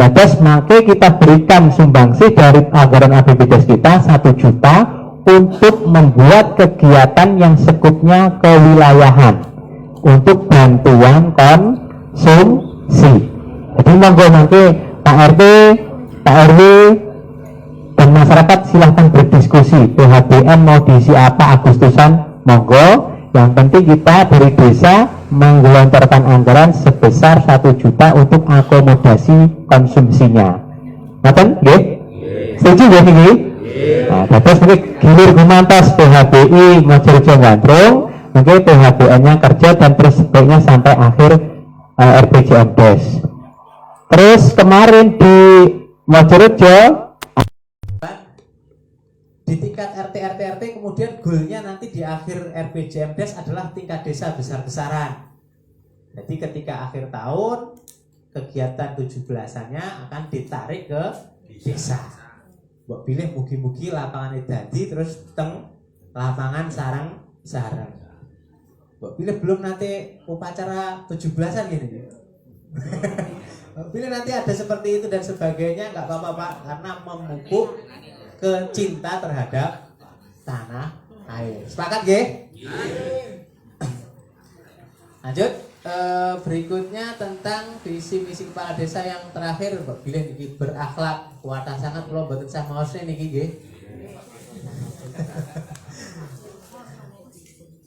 Batas maka kita berikan sumbangsi dari anggaran APBDes kita 1 juta untuk membuat kegiatan yang sekupnya kewilayahan untuk bantuan konsumsi. Jadi monggo nanti Pak RT, Pak RW dan masyarakat silahkan berdiskusi PHBN mau diisi apa Agustusan, monggo. Yang penting kita dari desa menggelontorkan anggaran sebesar 1 juta untuk akomodasi konsumsinya. Ngoten nggih? Setuju nggih niki? Nah, terus mungkin gilir gumantos PHBI Mojorejo Gandrung, mungkin PHBN-nya kerja dan terus sebaiknya sampai akhir RPJMDes. Terus kemarin di Mojorejo di tingkat RT kemudian goalnya nanti di akhir RPJMDes adalah tingkat desa besar-besaran. Jadi ketika akhir tahun kegiatan 17-annya akan ditarik ke desa. Mbok pilih mugi-mugi lapangan dadi terus teng lapangan sarang-sarang. Mbok pilih belum nanti upacara 17-an gini. Mbok pilih nanti ada seperti itu dan sebagainya, nggak apa-apa Pak, karena memupuk kecinta terhadap tanah air. Sepakat nggih? Lanjut, berikutnya tentang visi misi kepala desa yang terakhir, Mbak Bilih niki berakhlak kuatah sangat, kula mboten sah maosne niki nggih.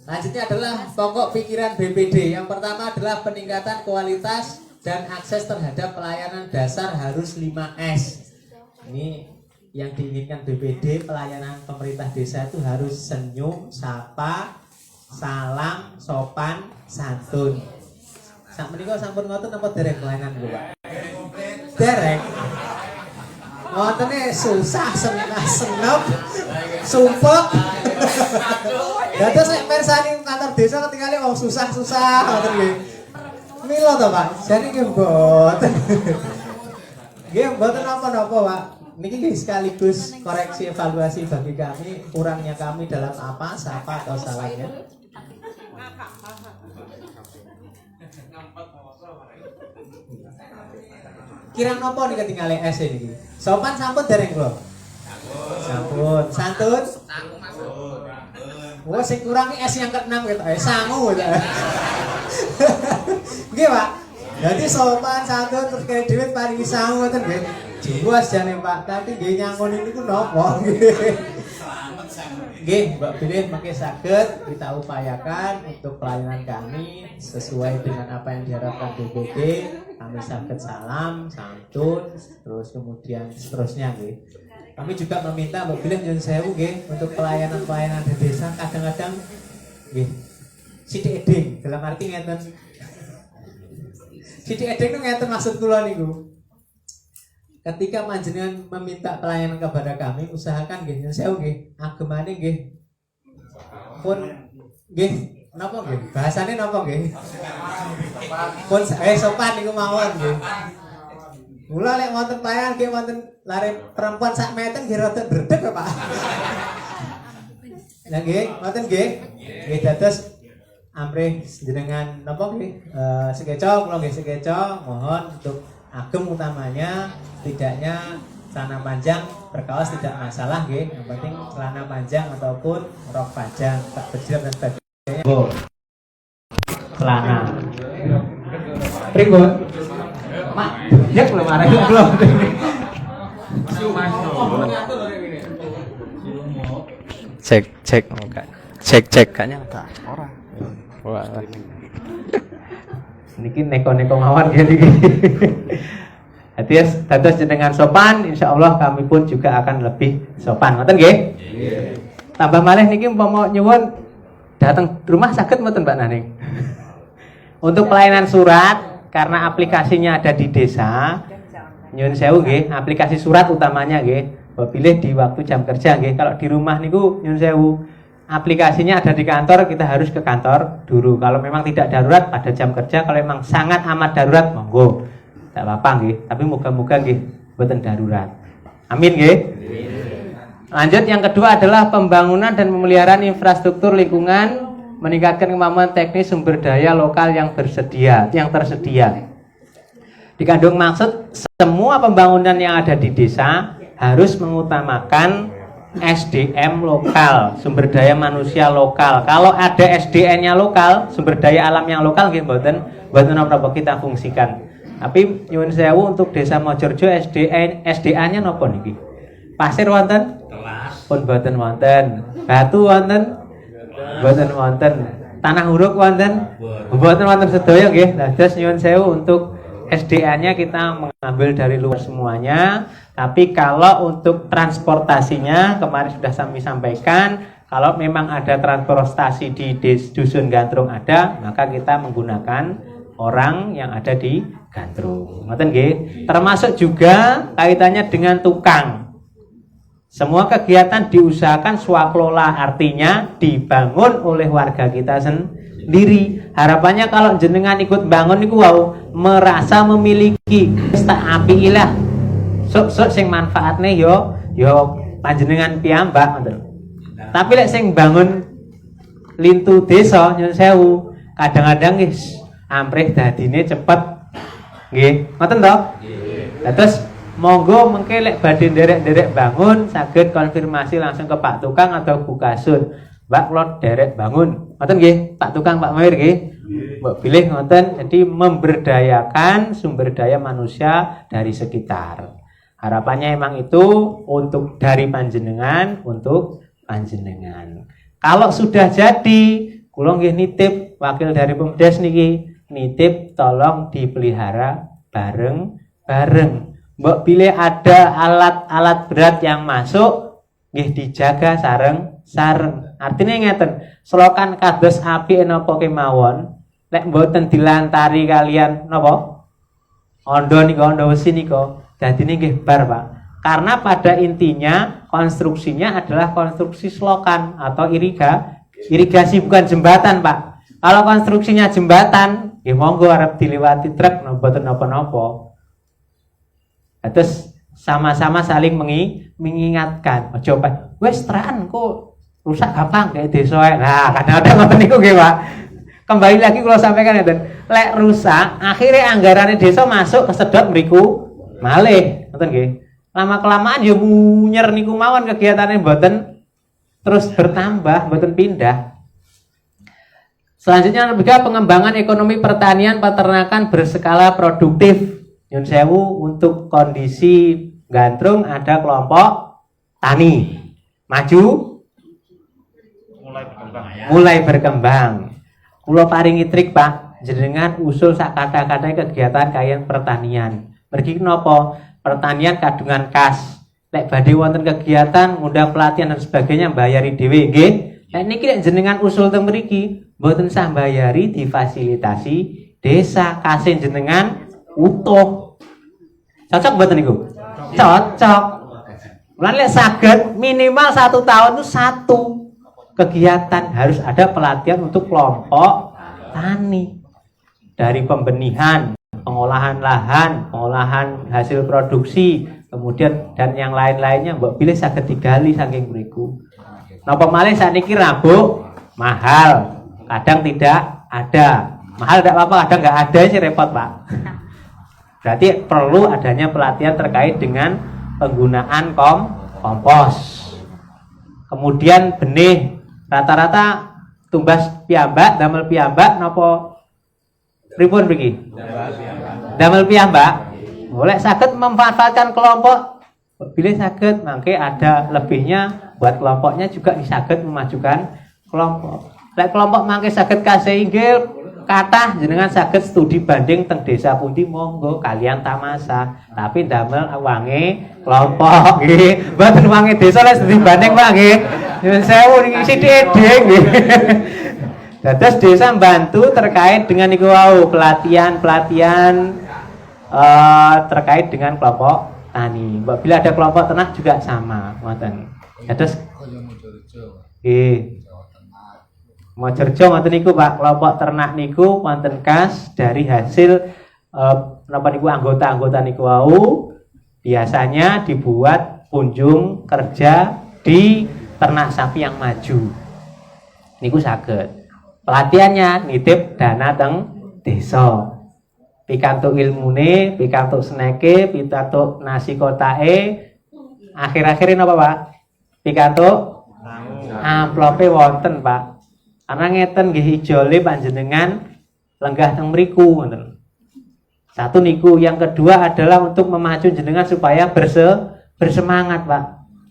Selanjutnya adalah pokok pikiran BPD. Yang pertama adalah peningkatan kualitas dan akses terhadap pelayanan dasar harus 5S. Ini yang diinginkan BPD, pelayanan pemerintah desa itu harus senyum, sapa, salam, sopan, santun. Sak menika sampun ngoten apa dereng pelayanan niku, Pak? Dereng. Ngontene susah senep, sumpek. Dados nek mirsani kantor desa ketinggalan wong susah-susah ngoten nggih. Mila to, Pak. Jane nggih mboten. Nggih mboten napa-napa, Pak. Niki sekaligus koreksi evaluasi bagi kami, kurangnya kami dalam apa, siapa atau salahnya. Kirang nopo nih ketinggalan S ini. Sopan sampun dereng kula. Sampun. Santun. Wah, sing kurang S yang ke-6 gitu. Sangu gitu. Nggih, Pak. Jadi sopan santun terus kaya duit paling sangu ngoten nggih. Juwas jane Pak, tapi nggih nyangkoni niku napa nggih. Nggih, Mbak Bilih mangke saged kita upayakan untuk pelayanan kami sesuai dengan apa yang diharapkan BPD. Kami saged salam, santun, terus kemudian seterusnya nggih. Kami juga meminta Mbak Bilih nyuwun sewu nggih untuk pelayanan-pelayanan di desa kadang-kadang nggih sithik eding dalam arti ngeten. Sithik eding itu ngeten maksud kula niku. Ketika panjenengan meminta pelayanan kepada kami, usahakan nggih nyuwun sewu nggih, agemane nggih pun nggih napa nggih? Bahasane napa nggih? Pun sopan niku mawon nggih. Mula lek wonten pelayanan nggih wonten lare perempuan sak meten nggih rada bredeg kok, Pak. Lah nggih, wonten nggih. Nggih dados amrih jenengan napa nggih? Sekeca kula nggih sekeca mohon untuk agem utamanya setidaknya celana panjang berkaos tidak masalah nggih, yang penting celana panjang ataupun rok panjang tak berjilbab dan sebagainya. Oh. Celana. Pripun? Mak, ya belum ada belum.
Cek enggak. Cek kayaknya enggak. Ora. Wah.
Niki neko-neko mawon nggih niki. Dados jenengan sopan, insyaallah kami pun juga akan lebih sopan. Ngoten nggih? Nggih. Tambah malih niki umpama nyuwun datang rumah saged mboten Mbak Naning? Untuk pelayanan surat karena aplikasinya ada di desa. Nyuwun sewu nggih, aplikasi surat utamanya nggih. Pilih di waktu jam kerja nggih. Kalau di rumah niku nyuwun sewu. Aplikasinya ada di kantor, kita harus ke kantor dulu. Kalau memang tidak darurat pada jam kerja, kalau memang sangat amat darurat monggo. Tak apa-apa nggih, tapi moga-moga nggih mboten darurat. Amin nggih. Lanjut yang kedua adalah pembangunan dan pemeliharaan infrastruktur lingkungan, meningkatkan kemampuan teknis sumber daya lokal yang tersedia. Dikandung maksud semua pembangunan yang ada di desa harus mengutamakan SDM lokal, sumber daya manusia lokal. Kalau ada SDN-nya lokal, sumber daya alam yang lokal nggih mboten napa kita fungsikan. Tapi nyuwun sewu untuk Desa Mojorjo SDA-nya napa niki? Pasir wonten? Pun mboten wonten. Batu wonten? Mboten wonten. Tanah huruk wonten? Mboten wonten sedaya nggih. Dados nyuwun sewu untuk SDA-nya kita mengambil dari luar semuanya. Tapi kalau untuk transportasinya kemarin sudah kami sampaikan, kalau memang ada transportasi di Dusun Gantrung ada, maka kita menggunakan orang yang ada di Gantrung. Ngoten nggih. Termasuk juga kaitannya dengan tukang. Semua kegiatan diusahakan swakelola, artinya dibangun oleh warga kita sendiri. Harapannya kalau jenengan ikut bangun niku wau merasa memiliki tak api ilah. Sok sing manfaatnya yo panjenengan piyambak ngoten. Tapi lek sing bangun lintu desa nyun sewu, kadang-kadang guys amrih dadine cepet. Nggih, ngoten to? Nggih. Terus monggo mengke lek badhe nderek-nderek bangun saged konfirmasi langsung ke Pak Tukang atau Bu Kasur. Mbak kula derek bangun. Ngoten nggih, Pak Tukang, Pak Mahir nggih. Mbak pilih ngoten, jadi memberdayakan sumber daya manusia dari sekitar. Harapannya emang itu untuk dari panjenengan, untuk panjenengan. Kalau sudah jadi, kula nggih nitip wakil dari Pemdes niki, nitip tolong dipelihara bareng-bareng. Mbok pilih ada alat-alat berat yang masuk, nggih dijaga sareng-sareng. Artinya ngeten, selokan kados api napa kemawon, lek mboten dilantari kalian napa? Ondo nika, ondo wesi nika. Jadi ini nggih bar Pak. Karena pada intinya konstruksinya adalah konstruksi selokan atau irigasi bukan jembatan Pak. Kalau konstruksinya jembatan, nggih monggo arep diliwati truk mboten napa-napa. Terus sama-sama saling mengingatkan. Ojo Pak, wis teran kok rusak gampang kayak desa. Nah, kadang-kadang ngoten niku nggih Pak. Kembali lagi kalau sampaikan ngeten, lek rusak, akhirnya anggarannya desa masuk kesedot mriku malih, ngoten nggih. Lama-kelamaan ya munyer niku mawon kegiatane mboten terus bertambah, mboten pindah. Selanjutnya juga pengembangan ekonomi pertanian peternakan berskala produktif. Nyun sewu, untuk kondisi Gantrung ada kelompok tani maju mulai berkembang. Kulo paringi trik Pak, jenengan usul sak kata-kata kegiatan kaya pertanian. Mergi nopo? Pertanian kadungan kas. Lek badhe wonten kegiatan, ngundang pelatihan dan sebagainya bayari dhewe nggih. Lek niki lek jenengan usul teng mriki, mboten sah bayari, difasilitasi desa kasih jenengan utuh. Cocok mboten niku? Cocok. Mulane lek saged minimal 1 tahun itu 1 kegiatan harus ada pelatihan untuk kelompok tani. Dari pembenihan, pengolahan lahan, pengolahan hasil produksi, kemudian dan yang lain-lainnya mbok pilih saged digali saking mriku. Napa malih sakniki rabuk mahal, kadang tidak ada. Mahal tidak apa-apa, kadang nggak ada sih repot Pak. Berarti perlu adanya pelatihan terkait dengan penggunaan kompos. Kemudian benih, rata-rata tumbas piyambak, damel piyambak napa pripun mriki? Damel piyambak. Boleh saged memanfaatkan kelompok. Bila saged mangke ada lebihnya buat kelompoknya juga saged memajukan kelompok. Lek kelompok mangke saged kasih inggil kathah jenengan saged studi banding teng desa pundi monggo kalian tamasa. Tapi damel wange kelompok nggih. Mboten wange desa lek studi banding Pak nggih. Nyuwun sewu niki sithik nggih. Dados desa bantu terkait dengan niku wau pelatihan terkait dengan kelompok tani. Bila ada kelompok ternak juga sama, ngoten. Dados nggih. Mojorejo ngoten niku Pak, kelompok ternak niku wonten kas dari hasil napa niku anggota-anggota niku wau biasanya dibuat kunjung kerja di ternak sapi yang maju. Niku saged. Pelatihannya nitip dana teng desa. Pikantuk ilmune, pikantuk sneke, pikantuk nasi kotae. Akhir-akhir napa Pak? Pikantuk amplope wonten Pak. Karena ngeten nggih ijole panjenengan lenggah teng mriku ngoten. Satu niku, yang kedua adalah untuk memacu jenengan supaya bersemangat Pak.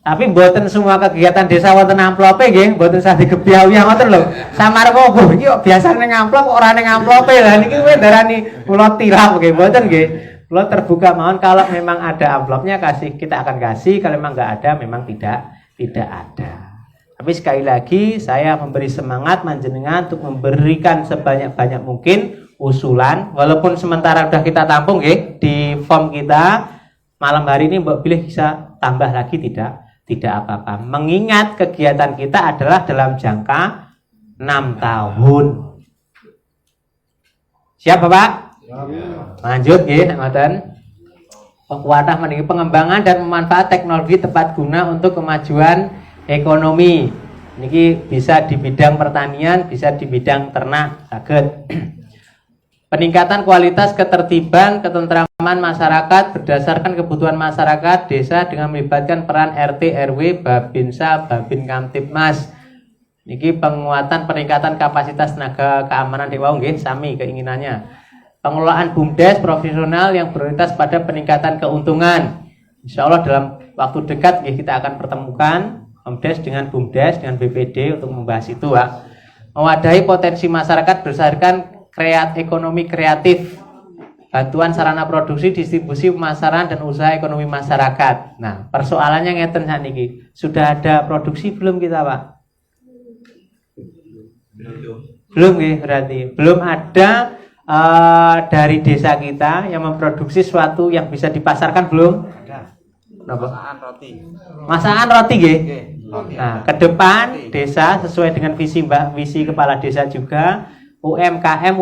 Tapi mboten semua kegiatan desa wonten amplope nggih, mboten sah digebyawiyah ngoten lho. Samar kok iki kok biasa ning amplop ora ning amplope. Lah niki kowe darani kula tirap nggih, mboten nggih. Kula terbuka mawon, kalau memang ada amplopnya kita akan kasih, kalau memang enggak ada memang tidak ada. Tapi sekali lagi saya memberi semangat manjenengan untuk memberikan sebanyak-banyak mungkin usulan, walaupun sementara sudah kita tampung nggih di form kita. Malam hari ini Mbak pilih bisa tambah lagi tidak apa-apa. Mengingat kegiatan kita adalah dalam jangka 6 tahun. Siap Bapak? Lanjut nggih, ngoten. Pekuatah meniki pengembangan dan memanfaat teknologi tepat guna untuk kemajuan ekonomi. Niki bisa di bidang pertanian, bisa di bidang ternak, saged. Peningkatan kualitas ketertiban, ketentraman masyarakat berdasarkan kebutuhan masyarakat desa dengan melibatkan peran RT, RW, Babinsa, Babin Kamtibmas. Niki penguatan peningkatan kapasitas tenaga keamanan dewa nggih sami keinginannya. Pengelolaan BUMDes profesional yang prioritas pada peningkatan keuntungan. Insya Allah dalam waktu dekat kita akan pertemukan BUMDes dengan BPD untuk membahas itu Pak. Mewadahi potensi masyarakat berdasarkan ekonomi kreatif, bantuan sarana produksi, distribusi pemasaran dan usaha ekonomi masyarakat. Nah, persoalannya ngeten sakniki. Sudah ada produksi belum kita Pak? Belum nggih, berarti belum ada dari desa kita yang memproduksi sesuatu yang bisa dipasarkan belum? Masakan roti nggih. Nah, ke depan desa sesuai dengan visi kepala desa juga UMKM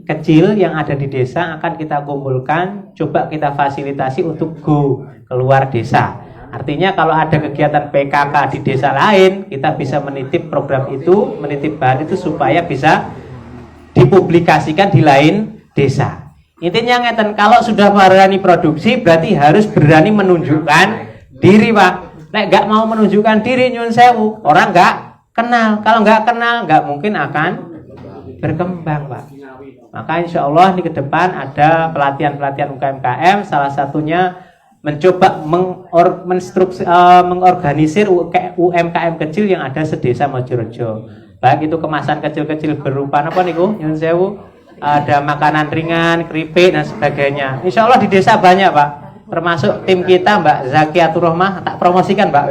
kecil yang ada di desa akan kita kumpulkan, coba kita fasilitasi untuk go keluar desa. Artinya kalau ada kegiatan PKK di desa lain, kita bisa menitip program itu, menitip bahan itu supaya bisa dipublikasikan di lain desa. Intinya ngeten, kalau sudah berani produksi berarti harus berani menunjukkan diri Pak. Nek nggak mau menunjukkan diri nyun sewu, orang nggak kenal. Kalau nggak kenal nggak mungkin akan berkembang, Pak. Maka insya Allah di ke depan ada pelatihan-pelatihan UMKM, salah satunya mencoba mengorganisir UMKM kecil yang ada sedesa Mojorejo. Baik itu kemasan kecil-kecil berupa apa niku, nyun sewu, ada makanan ringan, keripik dan sebagainya. Insya Allah di desa banyak, Pak. Termasuk tim kita Mbak Zakiatur Rohmah, tak promosikan, Mbak.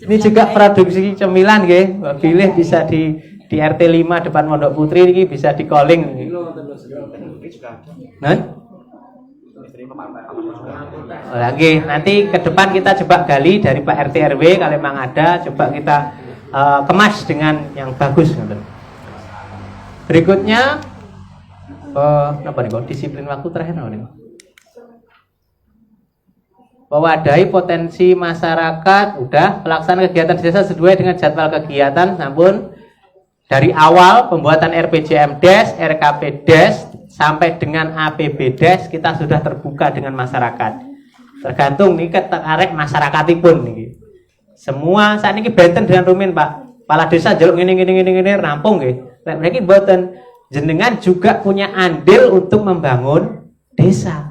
Ini juga produksi cemilan nggih. Pilih bisa di RT 5 depan Pondok Putri ini bisa di calling. Lagi nanti ke depan kita coba gali dari Pak RT RW kalau memang ada, coba kita kemas dengan yang bagus. Berikutnya apa nih kok disiplin waktu terakhir nih? Mewadahi potensi masyarakat, udah pelaksanaan kegiatan desa sesuai dengan jadwal kegiatan, namun dari awal pembuatan RPJM Des, RKP Des sampai dengan APB Des kita sudah terbuka dengan masyarakat. Tergantung nih ketertarik masyarakatipun nih. Semua saat ini benten dengan rumin, Pak. Kepala desa jaluk ini rampung nggih. Lek mriki mboten, jenengan juga punya andil untuk membangun desa.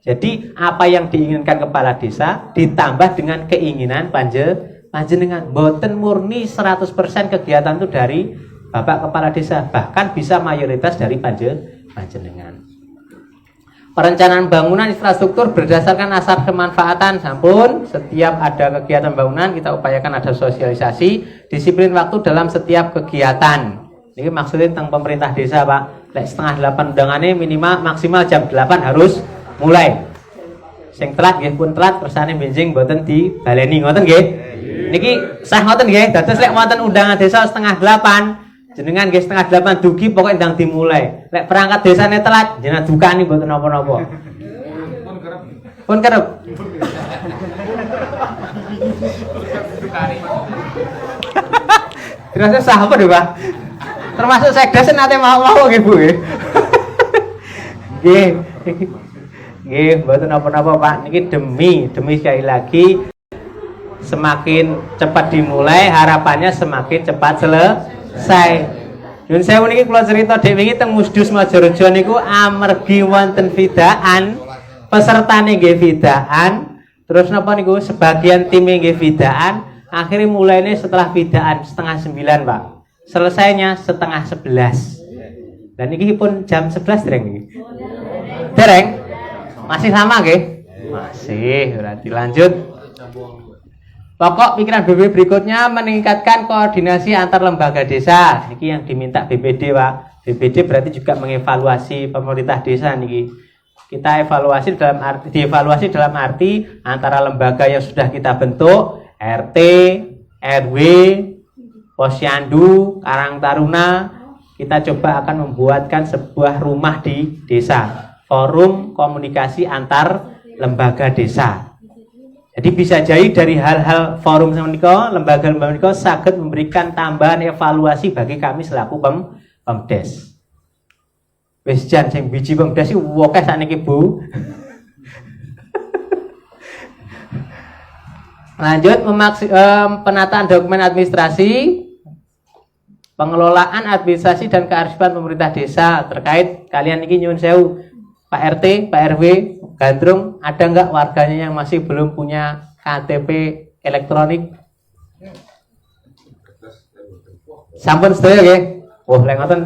Jadi apa yang diinginkan kepala desa ditambah dengan keinginan panjenengan. Mboten murni 100% kegiatan itu dari Bapak Kepala Desa, bahkan bisa mayoritas dari panjenengan. Perencanaan bangunan infrastruktur berdasarkan asas kemanfaatan, sampun setiap ada kegiatan bangunan kita upayakan ada sosialisasi, disiplin waktu dalam setiap kegiatan. Ini maksudnya tentang pemerintah desa, Pak. Lek setengah 8 undangannya minimal maksimal jam 8 harus mulai. Sing telat nggih pun telat kersane benjing mboten dibaleni ngoten nggih. Niki sah ngoten nggih. Dados lek wonten undangan desa setengah 8, jenengan nggih setengah 8 dugi pokoke ndang dimulai. Lek perangkat desane telat jenengan dukani mboten napa-napa. Pun kerep. Dirasa sah apa deh, Pak? Termasuk sekdes nate mau nggih, Bu nggih. Nggih. Nggih, mboten napa-napa, Pak. Niki demi sekali lagi semakin cepat dimulai, harapannya semakin cepat selesai. Nyun sewu niki kula cerita dhewe wingi teng Musdus Mojorejo niku amargi wonten vidaan, pesertane nggih vidaan, terus napa niku sebagian tim nggih vidaan, akhirnya mulainya setelah vidaan setengah 9, Pak. Selesainya setengah 11. Dan ini pun jam 11 dereng niki. Dereng? Masih sama nggih? Masih, berarti lanjut. Pokok pikiran BPD berikutnya meningkatkan koordinasi antar lembaga desa. Niki yang diminta BPD, Pak. BPD berarti juga mengevaluasi pemerintah desa niki. Kita evaluasi dievaluasi dalam arti antara lembaga yang sudah kita bentuk, RT, RW, Posyandu, Karang Taruna, kita coba akan membuatkan sebuah rumah di desa. Forum komunikasi antar lembaga desa. Jadi bisa jadi dari hal-hal forum menika, lembaga-lembaga menika saged memberikan tambahan evaluasi bagi kami selaku Pemdes. Wis jan sing biji Pemdes iki akeh sakniki, Bu. Lanjut penataan dokumen administrasi, pengelolaan administrasi dan kearifan pemerintah desa terkait kalian ini nyuwun sewu. Pak RT, Pak RW, Gandrung, ada nggak warganya yang masih belum punya KTP elektronik? Sampun sedaya nggih. Wah, lek ngoten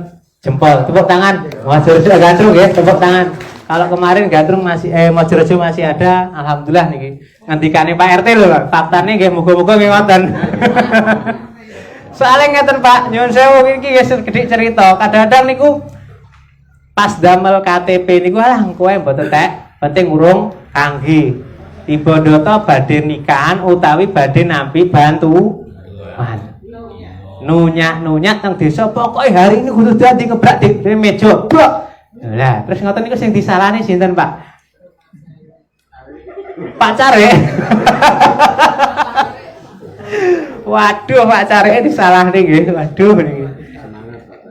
jempol, tepuk tangan. Mojorejo Gandrung nggih, tepuk tangan. Kalau kemarin Gandrung masih Mojorejo masih ada, alhamdulillah niki. Ngendikane Pak RT lho, Pak. Faktane nggih muga-muga nggih ngoten. Soalnya ngeten, Pak, nyuwun sewu iki nggih sedhik cerita. Kadang-kadang niku pas damel KTP niku alah kowe mboten tek, penting urung kangge. Tiba data badhe nikahan utawi badhe nampi bantuan. Nunyak-nunyak teng desa pokoke hari ini kudu dadi ngebrak di meja. Lah, terus ngoten niku sing disalahne sinten, Pak? Pacare. Waduh, pacare disalahne nggih. Waduh niki.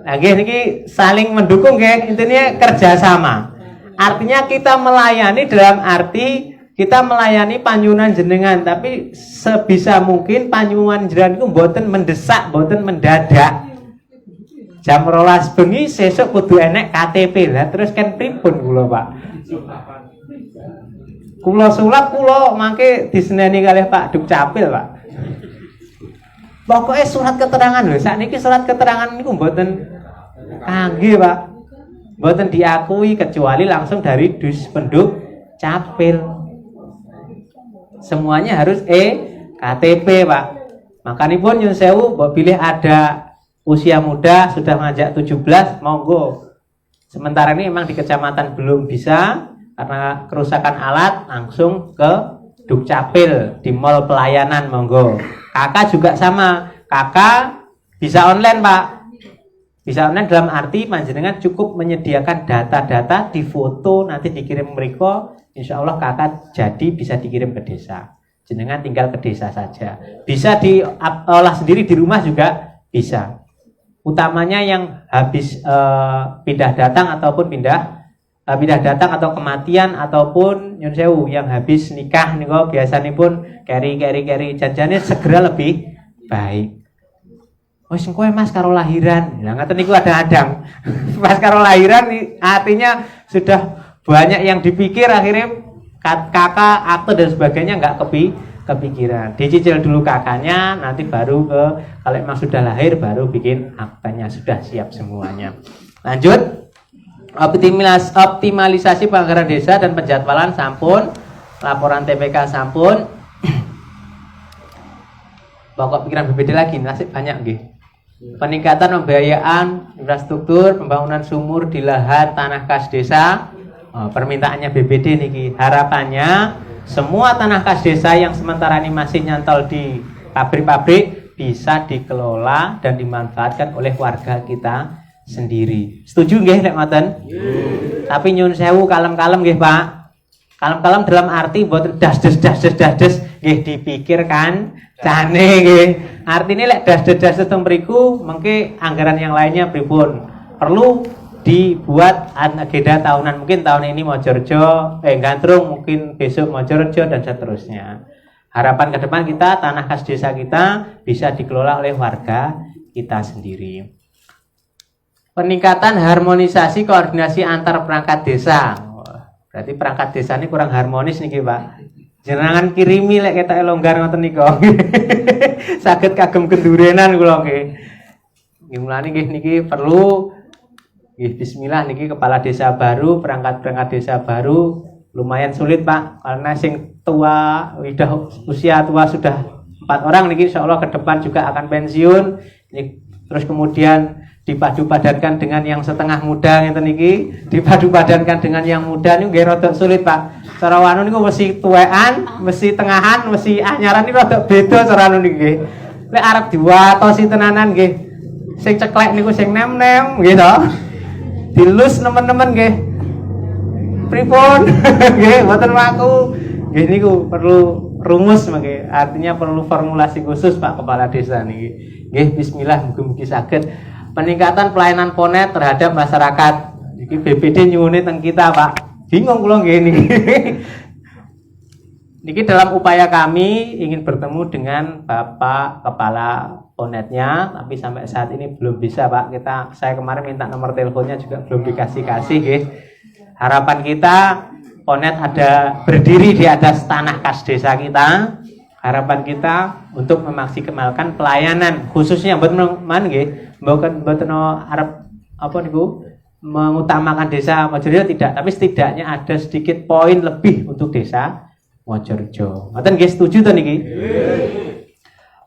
Nah, niki saling mendukung nggih, intinya kerjasama. Artinya kita melayani dalam arti kita melayani panyunan jenengan, tapi sebisa mungkin panyunan jenengan itu mboten mendesak, mboten mendadak. jam 12 bengi sesuk kudu enek KTP lah terus kan pripun kula Pak. Kula sulap kula mangke diseneni kalih Pak Dukcapil Pak. Pokoknya surat keterangan lho, sakniki surat keterangan niku mboten kangge Pak. Mboten diakui kecuali langsung dari Penduk Capil. Semuanya harus KTP Pak. Makanipun nyun sewu mbok pilih ada usia muda sudah menginjak 17 monggo. Sementara ini memang di kecamatan belum bisa karena kerusakan alat langsung ke Dukcapil di mall pelayanan monggo. Kakak juga sama, kakak bisa online Pak. Bisa online dalam arti panjenengan cukup menyediakan data-data di foto nanti dikirim mereka, insya Allah kakak jadi bisa dikirim ke desa. Jenengan tinggal ke desa saja. Bisa diolah sendiri di rumah juga bisa. Utamanya yang habis pindah datang ataupun pindah datang atau kematian ataupun nyun sewu yang habis nikah niku biasanya pun carry janjane segera lebih baik. Wes kowe Mas karo lahiran. Lah ngaten niku ada-adang. Pas karo lahiran artinya sudah banyak yang dipikir akhirnya kakak akte dan sebagainya enggak kepikiran. Dicicil dulu kakaknya nanti baru kalau emang sudah lahir baru bikin aktenya sudah siap semuanya. Lanjut. Optimalisasi penganggaran desa dan penjadwalan sampun, laporan TPK sampun. Pokok pikiran BPD lagi nasib banyak nggih. Peningkatan pembiayaan infrastruktur, pembangunan sumur di lahan tanah kas desa. Permintaannya BPD niki. Harapannya semua tanah kas desa yang sementara ini masih nyantol di pabrik-pabrik bisa dikelola dan dimanfaatkan oleh warga kita sendiri. Setuju nggih nek ngoten? Tapi nyun sewu kalem-kalem nggih Pak. Kalem-kalem dalam arti mboten das-des nggih dipikirkan jane nggih. Artine lek das-des teng mriku mengke anggaran yang lainnya pripun? Perlu dibuat agenda tahunan, mungkin tahun ini Mojorejo, Gantrung, mungkin besok Mojorejo dan seterusnya. Harapan ke depan kita tanah kas desa kita bisa dikelola oleh warga kita sendiri. Peningkatan harmonisasi koordinasi antar perangkat desa. Berarti perangkat desa ini kurang harmonis nih Pak. Jenengan kirimi lek ketok longgar ngoten niku. Saged kagem kendurenan kula nggih. Nggih mulane nggih niki perlu nggih bismillah niki kepala desa baru, perangkat desa baru lumayan sulit Pak karena sing tua usia tua sudah 4 orang niki insyaallah ke depan juga akan pensiun. Terus kemudian dipadu-padankan dengan yang setengah muda ngeten iki, dipadu-padankan dengan yang muda niku nggih rada sulit, Pak. Cara wanu niku mesti tuwekan, mesti tengahan, mesti anyaran niku rada beda cara anu niku nggih. Lek arep diwatosi tenanan nggih. Sing ceklek niku sing nem-nem nggih to. Dilus nemen-nemen nggih. Pripun? Nggih, mboten waku. Nggih niku perlu rumus mangke. Artinya perlu formulasi khusus Pak Kepala Desa niki. Nggih, bismillah mugi-mugi saged. Peningkatan pelayanan Ponet terhadap masyarakat. Iki BPD nyuwune teng kita, Pak. Bingung kula nggih niki. Niki dalam upaya kami ingin bertemu dengan Bapak Kepala Ponetnya, tapi sampai saat ini belum bisa, Pak. Saya kemarin minta nomor teleponnya juga belum dikasih-kasih, nggih. Harapan kita Ponet ada berdiri di atas tanah kas desa kita. Harapan kita untuk memaksimalkan pelayanan khususnya buat man nggih, mboten arep apa niku mengutamakan desa Mojorejo tidak, tapi setidaknya ada sedikit poin lebih untuk desa Mojorejo. Ngoten nggih, setuju to niki?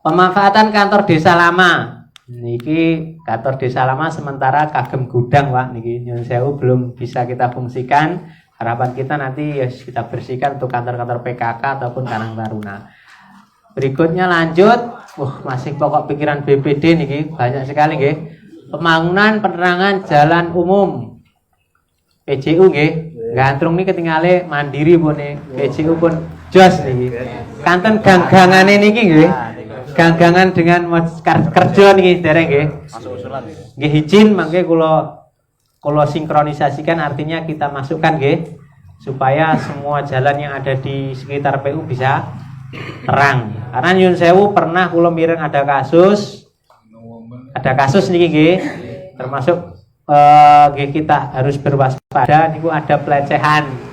Pemanfaatan kantor desa lama. Niki kantor desa lama sementara kagem gudang, Pak, niki nyuwun sewu belum bisa kita fungsikan. Harapan kita nanti ya kita bersihkan untuk kantor-kantor PKK ataupun Karang Taruna. Berikutnya lanjut, masih pokok pikiran BPD niki banyak sekali nggih. Pembangunan penerangan jalan umum. PJU nggih. Gantrung niki ketingale mandiri pun nih. PJU pun jos niki. Kanten ganggangane niki nggih. Ganggangan dengan kerja niki dereng nggih. Masuk usulan nggih. Nggih izin mangke kula sinkronisasikan, artinya kita masukkan nggih supaya semua jalan yang ada di sekitar PU bisa terang. Karena nyun sewu pernah kula mireng ada kasus niki nggih. termasuk kita harus berwaspada niku ada pelecehan